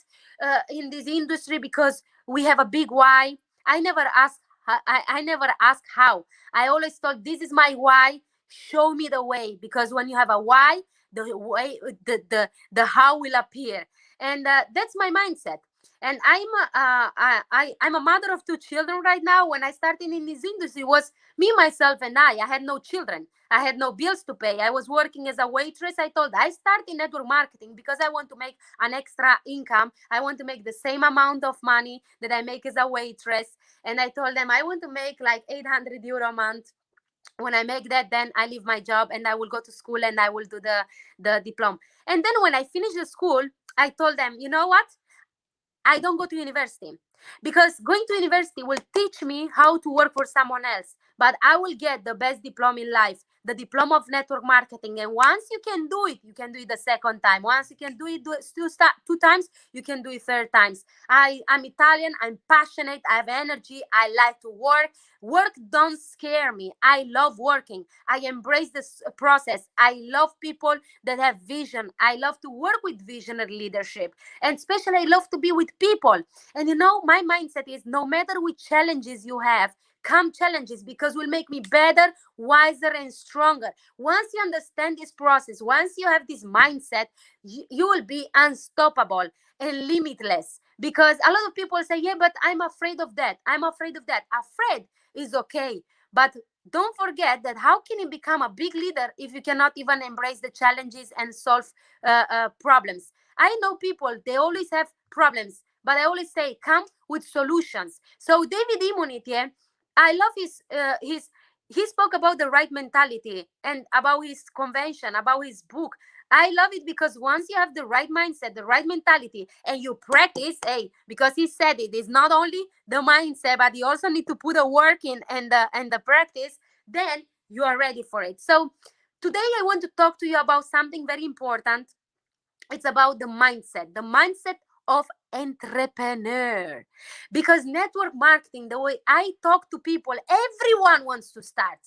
in this industry because we have a big why. I never ask. I never ask how. I always thought this is my why. Show me the way, because when you have a why, the way, the how will appear, and that's my mindset. And I'm a mother of two children right now. When I started in this industry, it was me, myself, and I had no children. I had no bills to pay. I was working as a waitress. I told I started in network marketing because I want to make an extra income. I want to make the same amount of money that I make as a waitress. And I told them I want to make like 800 euro a month. When I make that, then I leave my job and I will go to school and I will do the diploma. And then when I finish the school, I told them, you know what? I don't go to university because going to university will teach me how to work for someone else. But I will get the best diploma in life, the diploma of network marketing. And once you can do it, you can do it the second time. Once you can do it two times, you can do it third times. I'm Italian. I'm passionate. I have energy. I like to work. Work don't scare me. I love working. I embrace this process. I love people that have vision. I love to work with visionary leadership. And especially I love to be with people. And you know, my mindset is no matter which challenges you have, come challenges, because will make me better, wiser, and stronger. Once you understand this process, once you have this mindset, you will be unstoppable and limitless. Because a lot of people say, yeah, but I'm afraid of that. I'm afraid of that. Afraid is okay. But don't forget that how can you become a big leader if you cannot even embrace the challenges and solve problems? I know people, they always have problems, but I always say, come with solutions. So David Immunity, I love he spoke about the right mentality and about his convention, about his book. I love it because once you have the right mindset, the right mentality, and you practice, hey, because he said it's not only the mindset, but you also need to put the work in and the practice, then you are ready for it. So today I want to talk to you about something very important. It's about the mindset of entrepreneur. Because network marketing, the way I talk to people, everyone wants to start.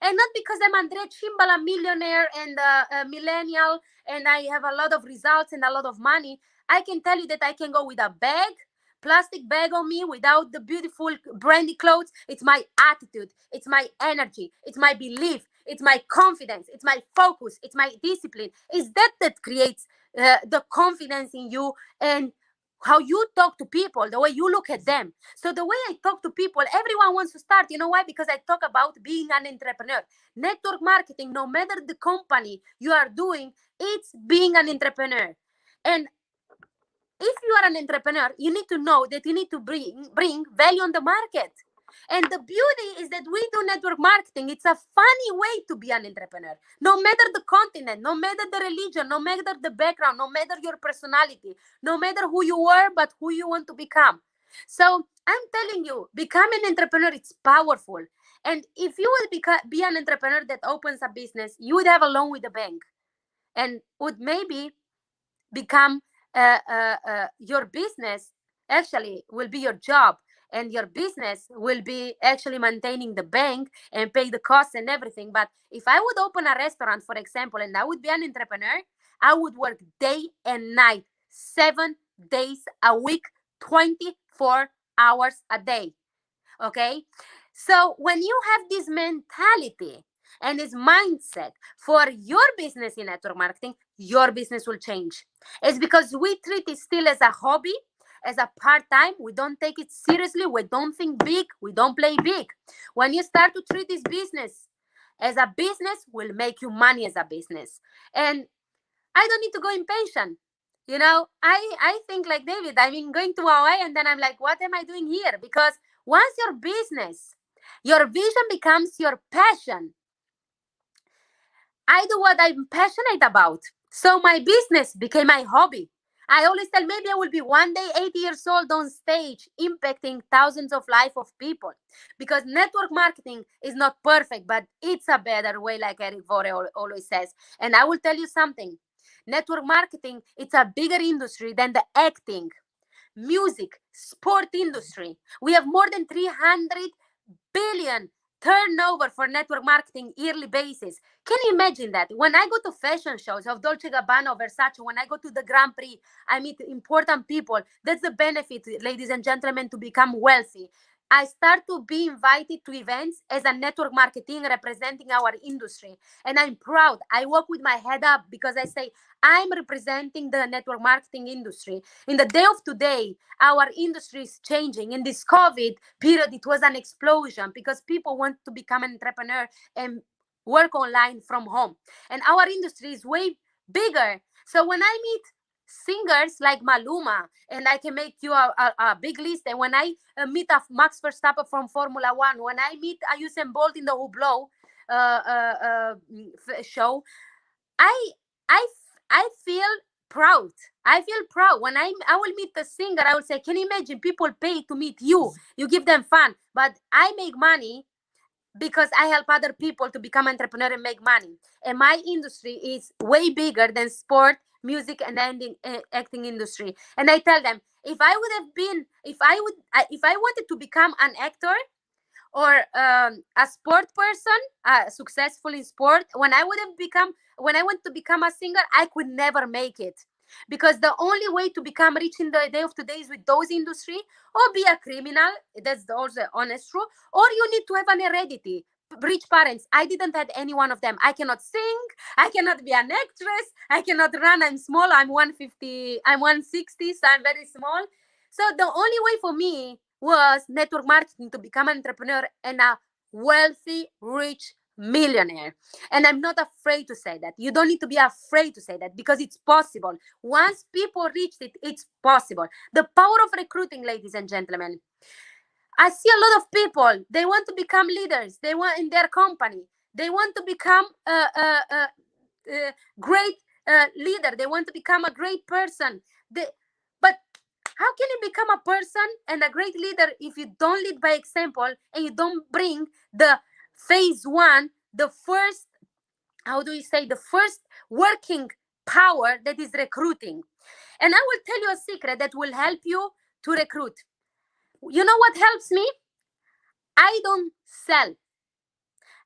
And not because I'm Andrea Chimbala, millionaire and a millennial, and I have a lot of results and a lot of money. I can tell you that I can go with a bag, plastic bag on me, without the beautiful brandy clothes. It's my attitude, it's my energy, it's my belief, it's my confidence, it's my focus, it's my discipline. It's that creates the confidence in you, and how you talk to people, the way you look at them. So the way I talk to people, everyone wants to start. You know why? Because I talk about being an entrepreneur. Network marketing, no matter the company you are doing, it's being an entrepreneur. And if you are an entrepreneur, you need to know that you need to bring value on the market. And the beauty is that we do network marketing. It's a funny way to be an entrepreneur. No matter the continent, no matter the religion, no matter the background, no matter your personality, no matter who you were, but who you want to become. So I'm telling you, become an entrepreneur, it's powerful. And if you would be an entrepreneur that opens a business, you would have a loan with the bank and would maybe become your business actually will be your job, and your business will be actually maintaining the bank and pay the costs and everything. But if I would open a restaurant, for example, and I would be an entrepreneur, I would work day and night, 7 days a week, 24 hours a day. Okay. So when you have this mentality and this mindset for your business in network marketing, your business will change. It's because we treat it still as a hobby, as a part-time. We don't take it seriously. We don't think big. We don't play big. When you start to treat this business as a business, will make you money as a business. And I don't need to go in pension. I think like David, I mean, going to Hawaii, and then I'm like, what am I doing here? Because once your business, your vision becomes your passion, I do what I'm passionate about. So my business became my hobby. I always tell, maybe I will be one day 80 years old on stage impacting thousands of lives of people. Because network marketing is not perfect, but it's a better way, like Eric Vore always says. And I will tell you something. Network marketing, it's a bigger industry than the acting, music, sport industry. We have more than 300 billion turnover for network marketing yearly basis. Can you imagine that? When I go to fashion shows of Dolce Gabbana, Versace, when I go to the Grand Prix, I meet important people. That's the benefit, ladies and gentlemen, to become wealthy. I start to be invited to events as a network marketing representing our industry. And I'm proud. I walk with my head up because I say, I'm representing the network marketing industry. In the day of today, our industry is changing. In this COVID period, it was an explosion because people want to become an entrepreneur and work online from home. And our industry is way bigger. So when I meet singers like Maluma, and I can make you a big list. And when I meet a Max Verstappen from Formula One, when I meet a Usain Bolt in the Hublot show, I I I feel proud. I feel proud when I will meet a singer. I will say, can you imagine people pay to meet you? You give them fun, but I make money because I help other people to become entrepreneur and make money. And my industry is way bigger than sport, music, and acting industry. And I tell them, if I would have been, if I wanted to become an actor or a sport person, successful in sport, when I want to become a singer, I could never make it. Because the only way to become rich in the day of today is with those industry, or be a criminal. That's also honest truth. Or you need to have an heredity. Rich parents. I didn't have any one of them. I cannot sing. I cannot be an actress. I cannot run. I'm small. I'm 150. I'm 160. So I'm very small. So the only way for me was network marketing to become an entrepreneur and a wealthy, rich millionaire. And I'm not afraid to say that. You don't need to be afraid to say that because it's possible. Once people reach it, it's possible. The power of recruiting, ladies and gentlemen. I see a lot of people, they want to become leaders. They want in their company. They want to become a great leader. They want to become a great person. But how can you become a person and a great leader if you don't lead by example and you don't bring the phase one, the first, how do you say, the first working power that is recruiting? And I will tell you a secret that will help you to recruit. You know what helps me? I don't sell.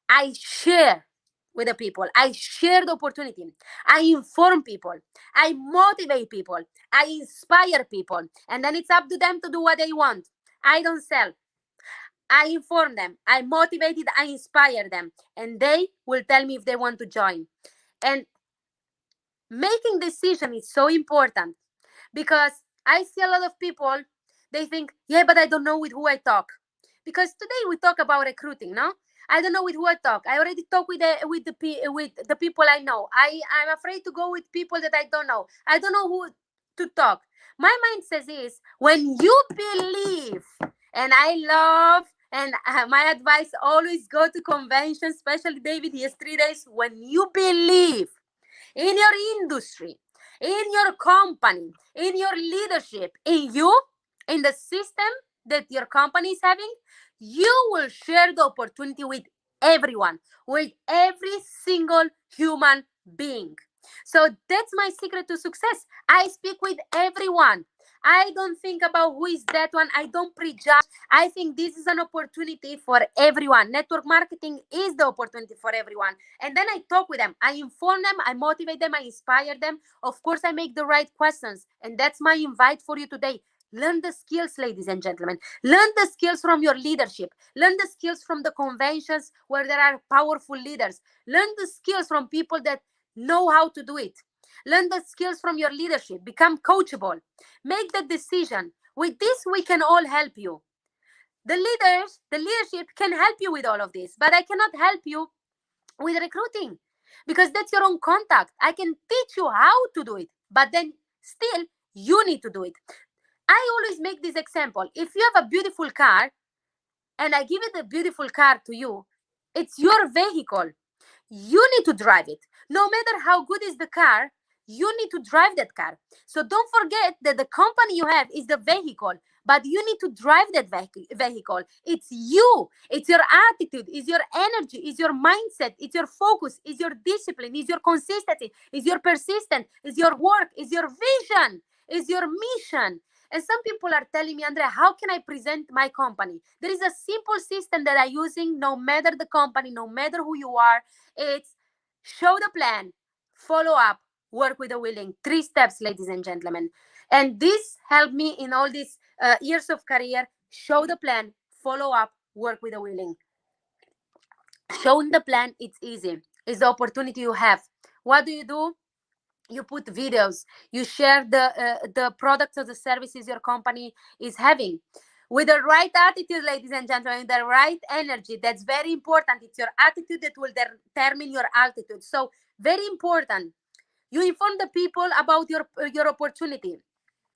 I share with the people. I share the opportunity. I inform people. I motivate people. I inspire people. And then it's up to them to do what they want. I don't sell. I inform them. I motivate it. I inspire them. And they will tell me if they want to join. And making decision is so important because I see a lot of people, they think, yeah, but I don't know with who I talk. Because today we talk about recruiting, no? I don't know with who I talk. I already talk with the people I know. I'm afraid to go with people that I don't know. I don't know who to talk. My mind says is when you believe, and I love, and my advice always go to conventions, especially David, he has 3 days. When you believe in your industry, in your company, in your leadership, in you, in the system that your company is having, you will share the opportunity with everyone, with every single human being. So that's my secret to success. I speak with everyone. I don't think about who is that one. I don't prejudge. I think this is an opportunity for everyone. Network marketing is the opportunity for everyone. And then I talk with them. I inform them. I motivate them. I inspire them. Of course, I make the right questions. And that's my invite for you today. Learn the skills, ladies and gentlemen. Learn the skills from your leadership. Learn the skills from the conventions where there are powerful leaders. Learn the skills from people that know how to do it. Learn the skills from your leadership. Become coachable. Make the decision. With this, we can all help you. The leadership can help you with all of this, but I cannot help you with recruiting because that's your own contact. I can teach you how to do it, but then still you need to do it. I always make this example. If you have a beautiful car and I give it a beautiful car to you, it's your vehicle. You need to drive it. No matter how good is the car, you need to drive that car. So don't forget that the company you have is the vehicle, but you need to drive that vehicle. It's you. It's your attitude, it's your energy, it's your mindset, it's your focus, it's your discipline, it's your consistency, it's your persistence, it's your work, it's your vision, it's your mission. And some people are telling me, Andrea, how can I present my company? There is a simple system that I'm using no matter the company, no matter who you are. It's show the plan, follow up, work with the willing. 3 steps, ladies and gentlemen. And this helped me in all these years of career. Show the plan, follow up, work with the willing. Showing the plan, it's easy. It's the opportunity you have. What do? You put videos, you share the products or the services your company is having with the right attitude, ladies and gentlemen, the right energy. That's very important. It's your attitude that will determine your altitude. So very important. You inform the people about your opportunity.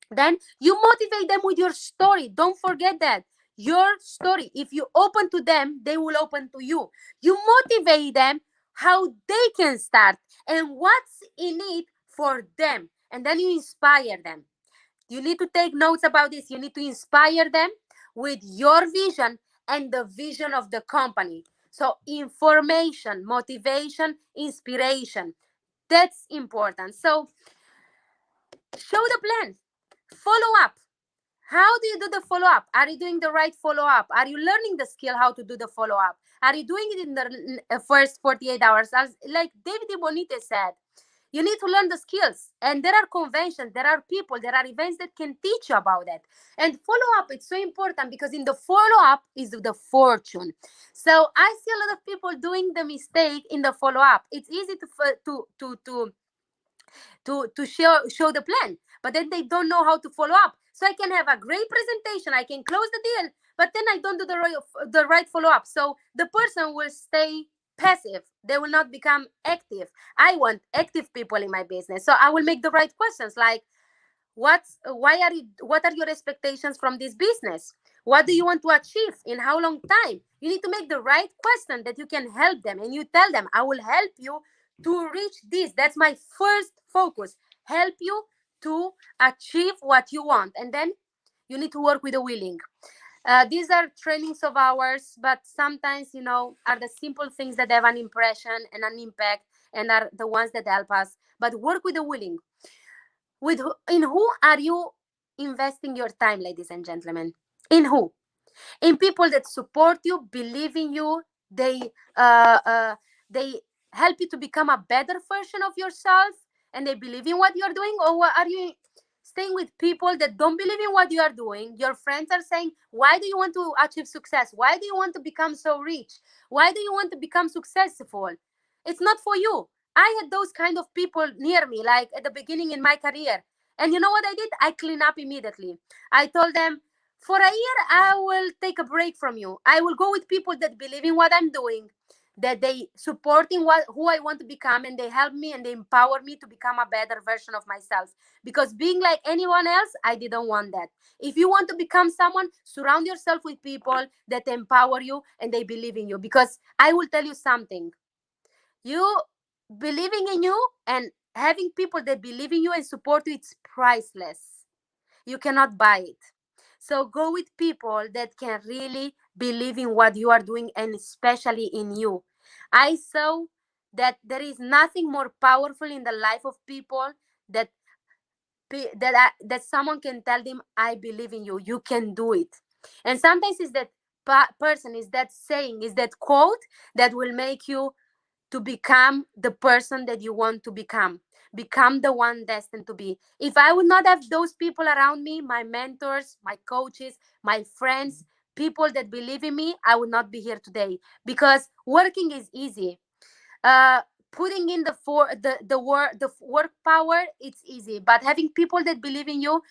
Then you motivate them with your story. Don't forget that. Your story. If you open to them, they will open to you. You motivate them how they can start and what's in it for them. And then you inspire them. You need to take notes about this. You need to inspire them with your vision and the vision of the company. So information, motivation, inspiration. That's important. So show the plan. Follow up. How do you do the follow up? Are you doing the right follow up? Are you learning the skill how to do the follow up? Are you doing it in the first 48 hours? As like David Bonite said, you need to learn the skills. And there are conventions, there are people, there are events that can teach you about that. And follow up, it's so important because in the follow up is the fortune. So I see a lot of people doing the mistake in the follow up. It's easy to show the plan, but then they don't know how to follow up. So I can have a great presentation, I can close the deal, but then I don't do the right follow up. So the person will stay passive, they will not become active. I want active people in my business, so I will make the right questions like, what are your expectations from this business? What do you want to achieve in how long time? You need to make the right question that you can help them, and you tell them, I will help you to reach this. That's my first focus. Help you to achieve what you want. And then you need to work with the willing. These are trainings of ours, but sometimes, are the simple things that have an impression and an impact and are the ones that help us. But work with the willing. In who are you investing your time, ladies and gentlemen? In who? In people that support you, believe in you, they help you to become a better version of yourself, and they believe in what you're doing? Or are you staying with people that don't believe in what you are doing? Your friends are saying, why do you want to achieve success? Why do you want to become so rich? Why do you want to become successful? It's not for you. I had those kind of people near me, like at the beginning in my career. And you know what I did? I clean up immediately. I told them, for a year, I will take a break from you. I will go with people that believe in what I'm doing, that they supporting who I want to become, and they help me and they empower me to become a better version of myself. Because being like anyone else, I didn't want that. If you want to become someone, surround yourself with people that empower you and they believe in you. Because I will tell you something. You believing in you and having people that believe in you and support you, it's priceless. You cannot buy it. So go with people that can really believe in what you are doing, and especially in you. I saw that there is nothing more powerful in the life of people that that someone can tell them, I believe in you, you can do it. And sometimes it's that person, is that saying, is that quote that will make you to become the person that you want to become the one destined to be. If I would not have those people around me, my mentors, my coaches, my friends, people that believe in me, I would not be here today. Because working is easy, uh putting in the work power, it's easy, but having people that believe in you,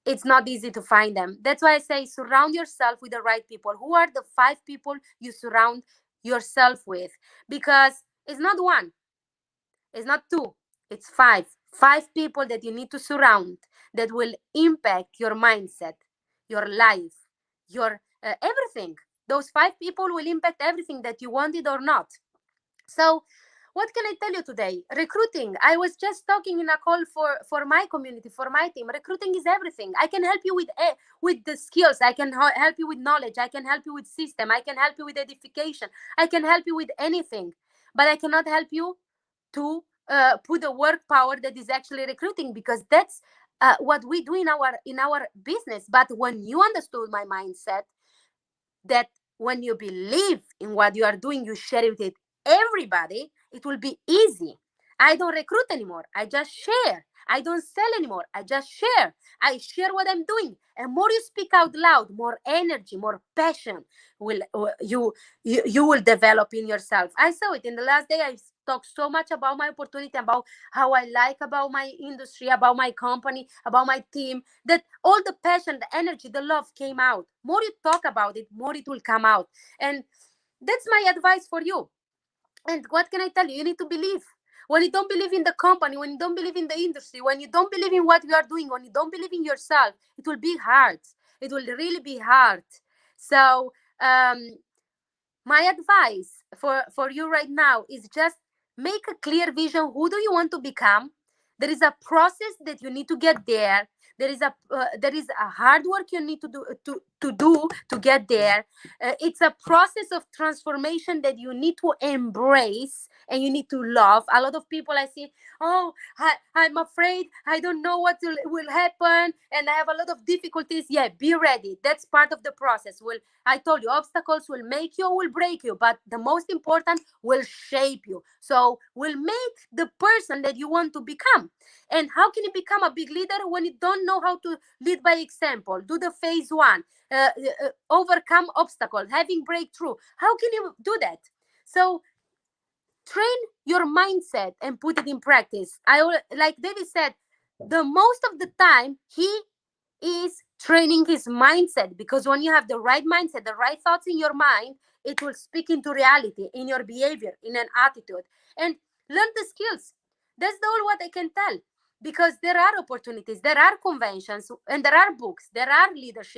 it's not easy to find them. That's why I say surround yourself with the right people. Who are the 5 people you surround yourself with? Because it's not one, it's not two, it's five people that you need to surround, that will impact your mindset, your life, your everything. Those 5 people will impact everything, that you want it or not. So, what can I tell you today? Recruiting. I was just talking in a call for my community, for my team. Recruiting is everything. I can help you with the skills. I can help you with knowledge. I can help you with system. I can help you with edification. I can help you with anything, but I cannot help you to put the work power that is actually recruiting, because that's what we do in our business. But when you understood my mindset, that when you believe in what you are doing, you share it with everybody, it will be easy. I don't recruit anymore. I just share. I don't sell anymore. I just share. I share what I'm doing. And more you speak out loud, more energy, more passion will you will develop in yourself. I saw it in the last day. I talked so much about my opportunity, about how I like about my industry, about my company, about my team, that all the passion, the energy, the love came out. More you talk about it, more it will come out. And that's my advice for you. And what can I tell you? You need to believe. When you don't believe in the company, when you don't believe in the industry, when you don't believe in what you are doing, when you don't believe in yourself, it will be hard. It will really be hard. So, my advice for you right now is just make a clear vision. Who do you want to become? There is a process that you need to get there. There is a hard work you need to do to get there. It's a process of transformation that you need to embrace and you need to love. A lot of people I see, oh, I'm afraid, I don't know what will happen, and I have a lot of difficulties. Yeah, be ready. That's part of the process. Will I told you, obstacles will make you, will break you, but the most important will shape you. So will make the person that you want to become. And how can you become a big leader when you don't know how to lead by example? Do the phase one, overcome obstacles, having breakthrough. How can you do that? So train your mindset and put it in practice. Like David said, the most of the time he is training his mindset, because when you have the right mindset, the right thoughts in your mind, it will speak into reality, in your behavior, in an attitude. And learn the skills. That's all what I can tell. Because there are opportunities, there are conventions, and there are books, there are leaders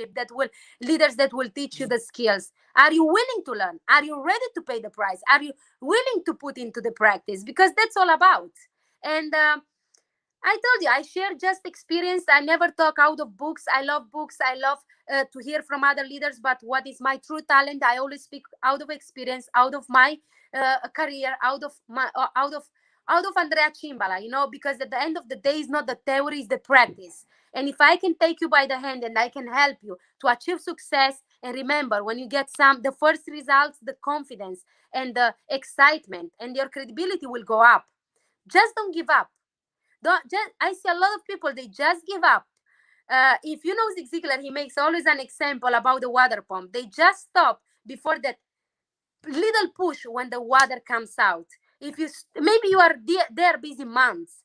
that will teach you the skills. Are you willing to learn? Are you ready to pay the price? Are you willing to put into the practice? Because that's all about. And I told you, I share just experience. I never talk out of books. I love books. I love to hear from other leaders. But what is my true talent? I always speak out of experience, out of my career, out of Andrea Cimbala. Because at the end of the day, it's not the theory, it's the practice. And if I can take you by the hand and I can help you to achieve success, and remember, when you get the first results, the confidence and the excitement and your credibility will go up. Just don't give up. Don't just I see a lot of people, they just give up. If you know Zig Ziglar, he makes always an example about the water pump. They just stop before that little push when the water comes out. If you maybe you are there busy months,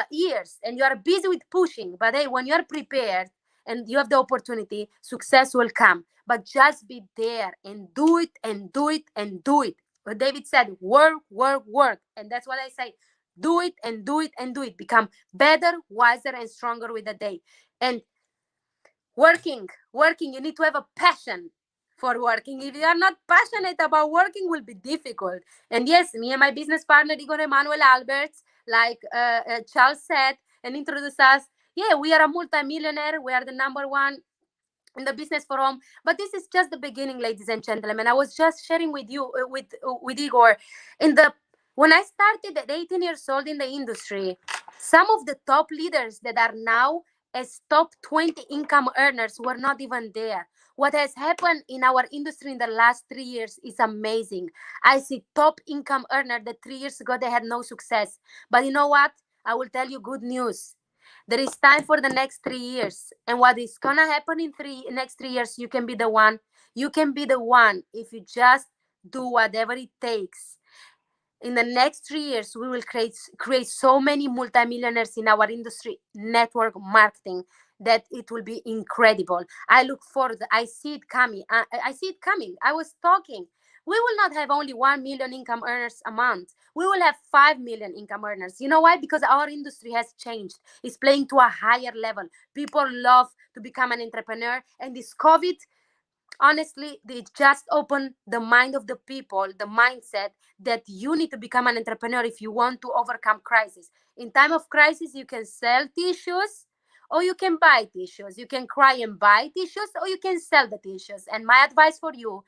years, and you are busy with pushing, but hey, when you are prepared and you have the opportunity, success will come. But just be there and do it and do it and do it. What David said, work, work, work. And that's what I say. Do it and do it and do it. Become better, wiser, and stronger with the day. And working, you need to have a passion for working. If you are not passionate about working, will be difficult. And yes, me and my business partner Igor Emmanuel Alberts, like Charles said and introduced us, yeah, we are a multimillionaire. We are the number one in the business forum. But this is just the beginning, ladies and gentlemen. I was just sharing with you, with Igor, in the when I started at 18 years old in the industry, some of the top leaders that are now as top 20 income earners were not even there. What has happened in our industry in the last 3 years is amazing. I see top income earner that 3 years ago they had no success. But you know what? I will tell you good news. There is time for the next 3 years, and what is gonna happen in three next 3 years, you can be the one. You can be the one if you just do whatever it takes. In the next 3 years, we will create so many multimillionaires in our industry, network marketing, that it will be incredible. I look forward. I see it coming. I see it coming. I was talking. We will not have only 1 million income earners a month. We will have 5 million income earners. You know why? Because our industry has changed. It's playing to a higher level. People love to become an entrepreneur. And this COVID, honestly, it just opened the mind of the people, the mindset that you need to become an entrepreneur if you want to overcome crisis. In time of crisis, you can sell tissues or you can buy tissues. You can cry and buy tissues or you can sell the tissues. And my advice for you,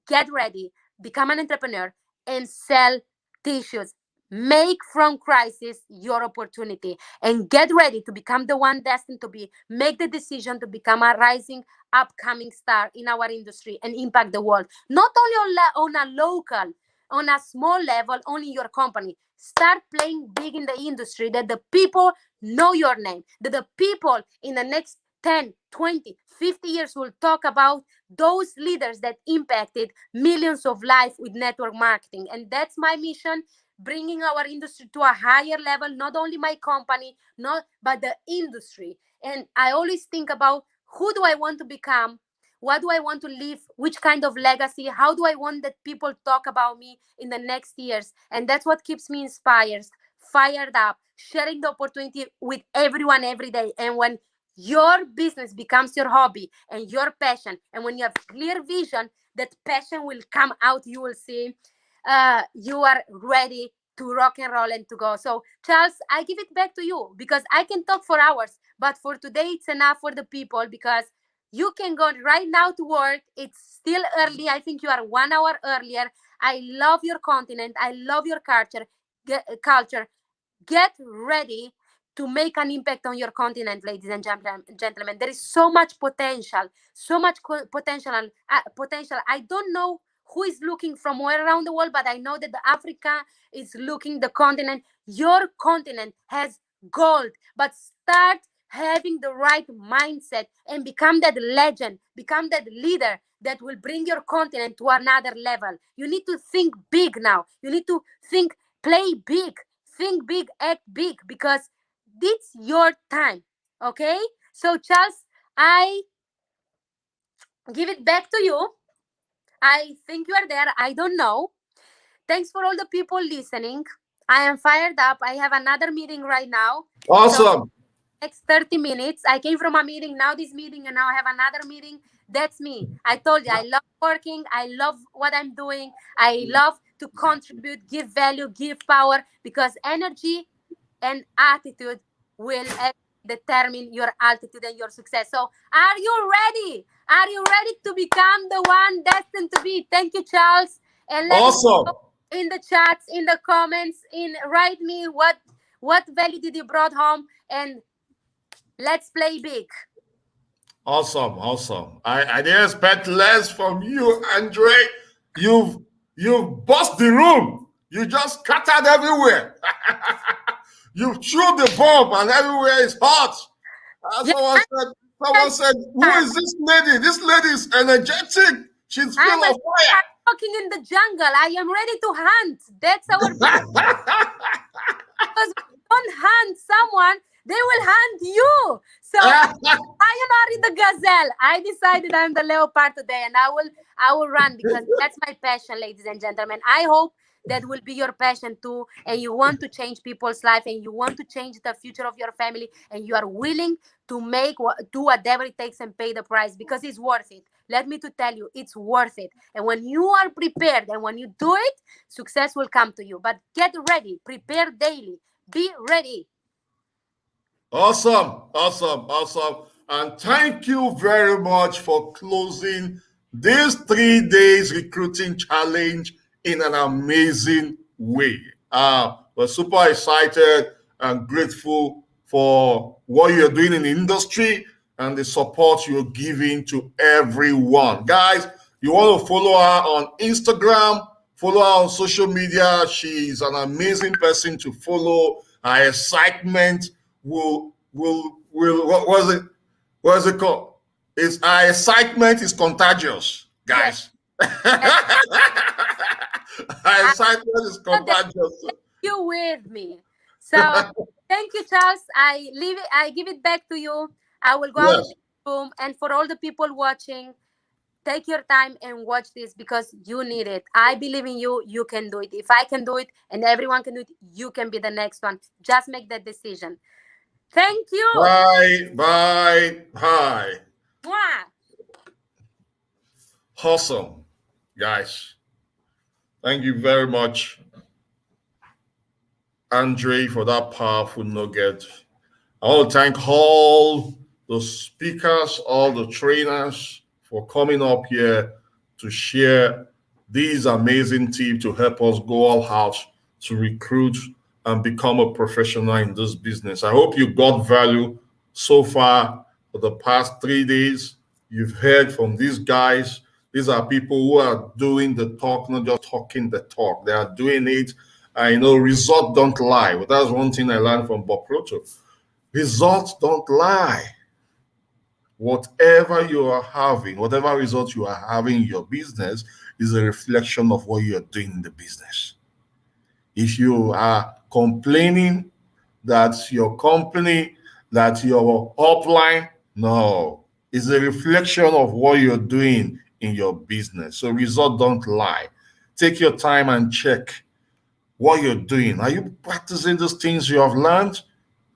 get ready, become an entrepreneur, and sell tissues. Make from crisis your opportunity and get ready to become the one destined to be. Make the decision to become a rising upcoming star in our industry and impact the world. Not only on a local, on a small level, only your company. Start playing big in the industry that the people know your name, that the people in the next 10, 20, 50 years will talk about those leaders that impacted millions of lives with network marketing. And that's my mission, bringing our industry to a higher level, not only my company, not but the industry. And I always think about who do I want to become, what do I want to leave, which kind of legacy, how do I want that people talk about me in the next years. And that's what keeps me inspired, fired up, sharing the opportunity with everyone every day. And when your business becomes your hobby and your passion, and when you have clear vision, that passion will come out. You will see you are ready to rock and roll and to go. So, Charles, I give it back to you because I can talk for hours, but for today, it's enough for the people because you can go right now to work. It's still early. I think you are 1 hour earlier. I love your continent. I love your culture. Culture. Get ready to make an impact on your continent, ladies and gentlemen. There is so much potential, so much potential. I don't know who is looking from where around the world, but I know that the Africa is looking the continent. Your continent has gold, but start having the right mindset and become that legend, become that leader that will bring your continent to another level. You need to think big now. You need to play big, think big, act big, because it's your time. Okay? So, Charles, I give it back to you. I think you are there. I don't know. Thanks for all the people listening. I am fired up. I have another meeting right now. So Awesome. next 30 minutes. I came from a meeting, now this meeting, and now I have another meeting. That's me. I told you, I love working. I love what I'm doing. I love to contribute, give value, give power, because energy and attitude will determine your altitude and your success. So, are you ready? Are you ready to become the one destined to be? Thank you, Charles. And let me Awesome. know in the chats, in the comments, write me what value did you brought home, and let's play big. Awesome. Awesome. I didn't expect less from you, Andre. You've you've bust the room. You just scattered everywhere. You threw the bomb and everywhere is hot. Yeah, Someone said, who is this lady? This lady is energetic. She's I'm full a of I'm walking in the jungle. I am ready to hunt. That's our business. fire. Because when you don't hunt someone, they will hunt you. So sayonara the gazelle. I decided I'm the leopard today, and I will run because that's my passion, ladies and gentlemen. I hope that will be your passion too, and you want to change people's life, and you want to change the future of your family, and you are willing to do whatever it takes and pay the price because it's worth it. Let me to tell you, it's worth it. And when you are prepared and when you do it, success will come to you. But get ready, prepare daily, be ready. Awesome. Awesome. Awesome. And thank you very much for closing this 3 days recruiting challenge in an amazing way. We're super excited and grateful for what you're doing in the industry and the support you're giving to everyone. Guys, you want to follow her on Instagram, follow her on social media. She's an amazing person to follow. Her excitement will what was it? What is it called? It's our excitement is contagious, guys. Our excitement is contagious. You with me. So thank you, Charles. I give it back to you. I will go out of Yes. the room, and for all the people watching, take your time and watch this because you need it. I believe in you. You can do it. If I can do it and everyone can do it, you can be the next one. Just make that decision. Thank you. Bye. Bye. Hi. Mwah. Awesome, guys. Thank you very much, Andre, for that powerful nugget. I want to thank all the speakers, all the trainers for coming up here to share these amazing tips to help us go all out to recruit and become a professional in this business. I hope you got value so far for the past 3 days. You've heard from these guys. These are people who are doing the talk, not just talking the talk. They are doing it. I know results don't lie. But that's one thing I learned from Bob Proto. Results don't lie. Whatever you are having, whatever results you are having in your business is a reflection of what you're doing in the business. If you are complaining that your company, that your upline, no, it's a reflection of what you're doing in your business. So results don't lie. Take your time and check what you're doing. Are you practicing those things you have learned?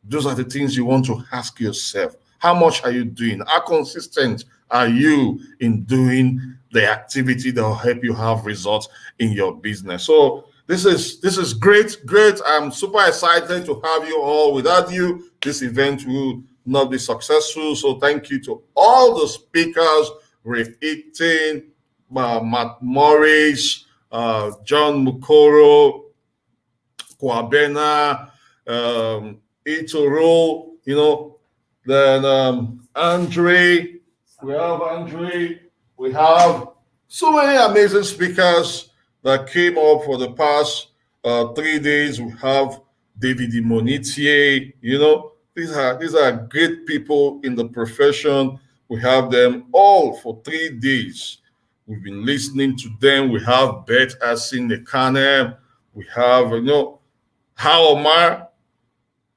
Those are the things you want to ask yourself. How much are you doing? How consistent are you in doing the activity that will help you have results in your business? So this is great. I'm super excited to have you all. Without you, this event will not be successful. So thank you to all the speakers, Ray Eaton, Matt Morris, John Mukoro, Kwabena, Itoro, then Andre, we have so many amazing speakers that came up for the past 3 days. We have David Monitier, these are great people in the profession. We have them all for 3 days. We've been listening to them. We have Beth Asin Nekane. We have, How Omar,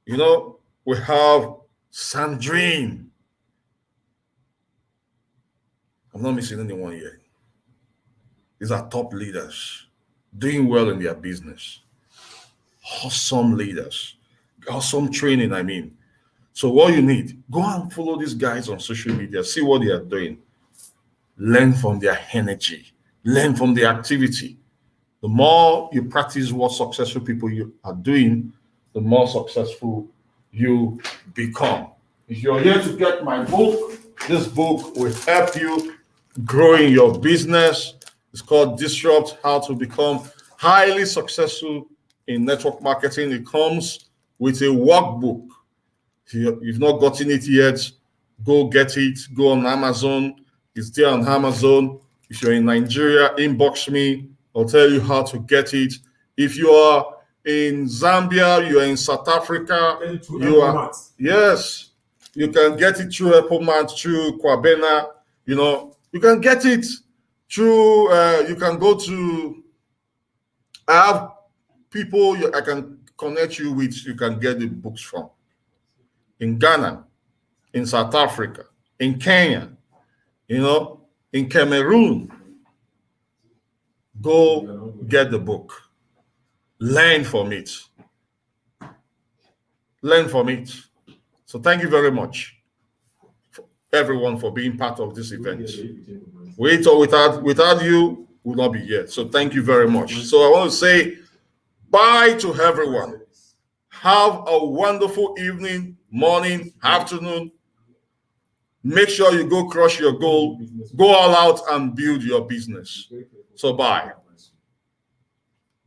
we have Sandrine. I'm not missing anyone yet. These are top leaders doing well in their business. Awesome leaders. Awesome training, I mean. So what you need, go and follow these guys on social media, see what they are doing. Learn from their energy. Learn from their activity. The more you practice what successful people you are doing, the more successful you become. If you're here to get my book, this book will help you grow in your business. It's called Disrupt: How to Become Highly Successful in Network Marketing. It comes with a workbook. If you've not gotten it yet, go get it. Go on Amazon. It's there on Amazon. If you're in Nigeria, inbox me. I'll tell you how to get it. If you are in Zambia, you are in South Africa, yes, you can get it through Applemat, through Kwabena. You can get it through. You can go to. I have people I can connect you with. You can get the books from in Ghana, in South Africa, in Kenya, in Cameroon. Go get the book. Learn from it. Learn from it. So thank you very much, everyone, for being part of this event. Without you, we would not be here. So thank you very much. So I want to say bye to everyone. Have a wonderful evening, morning, afternoon. Make sure you go crush your goal, go all out and build your business. So bye.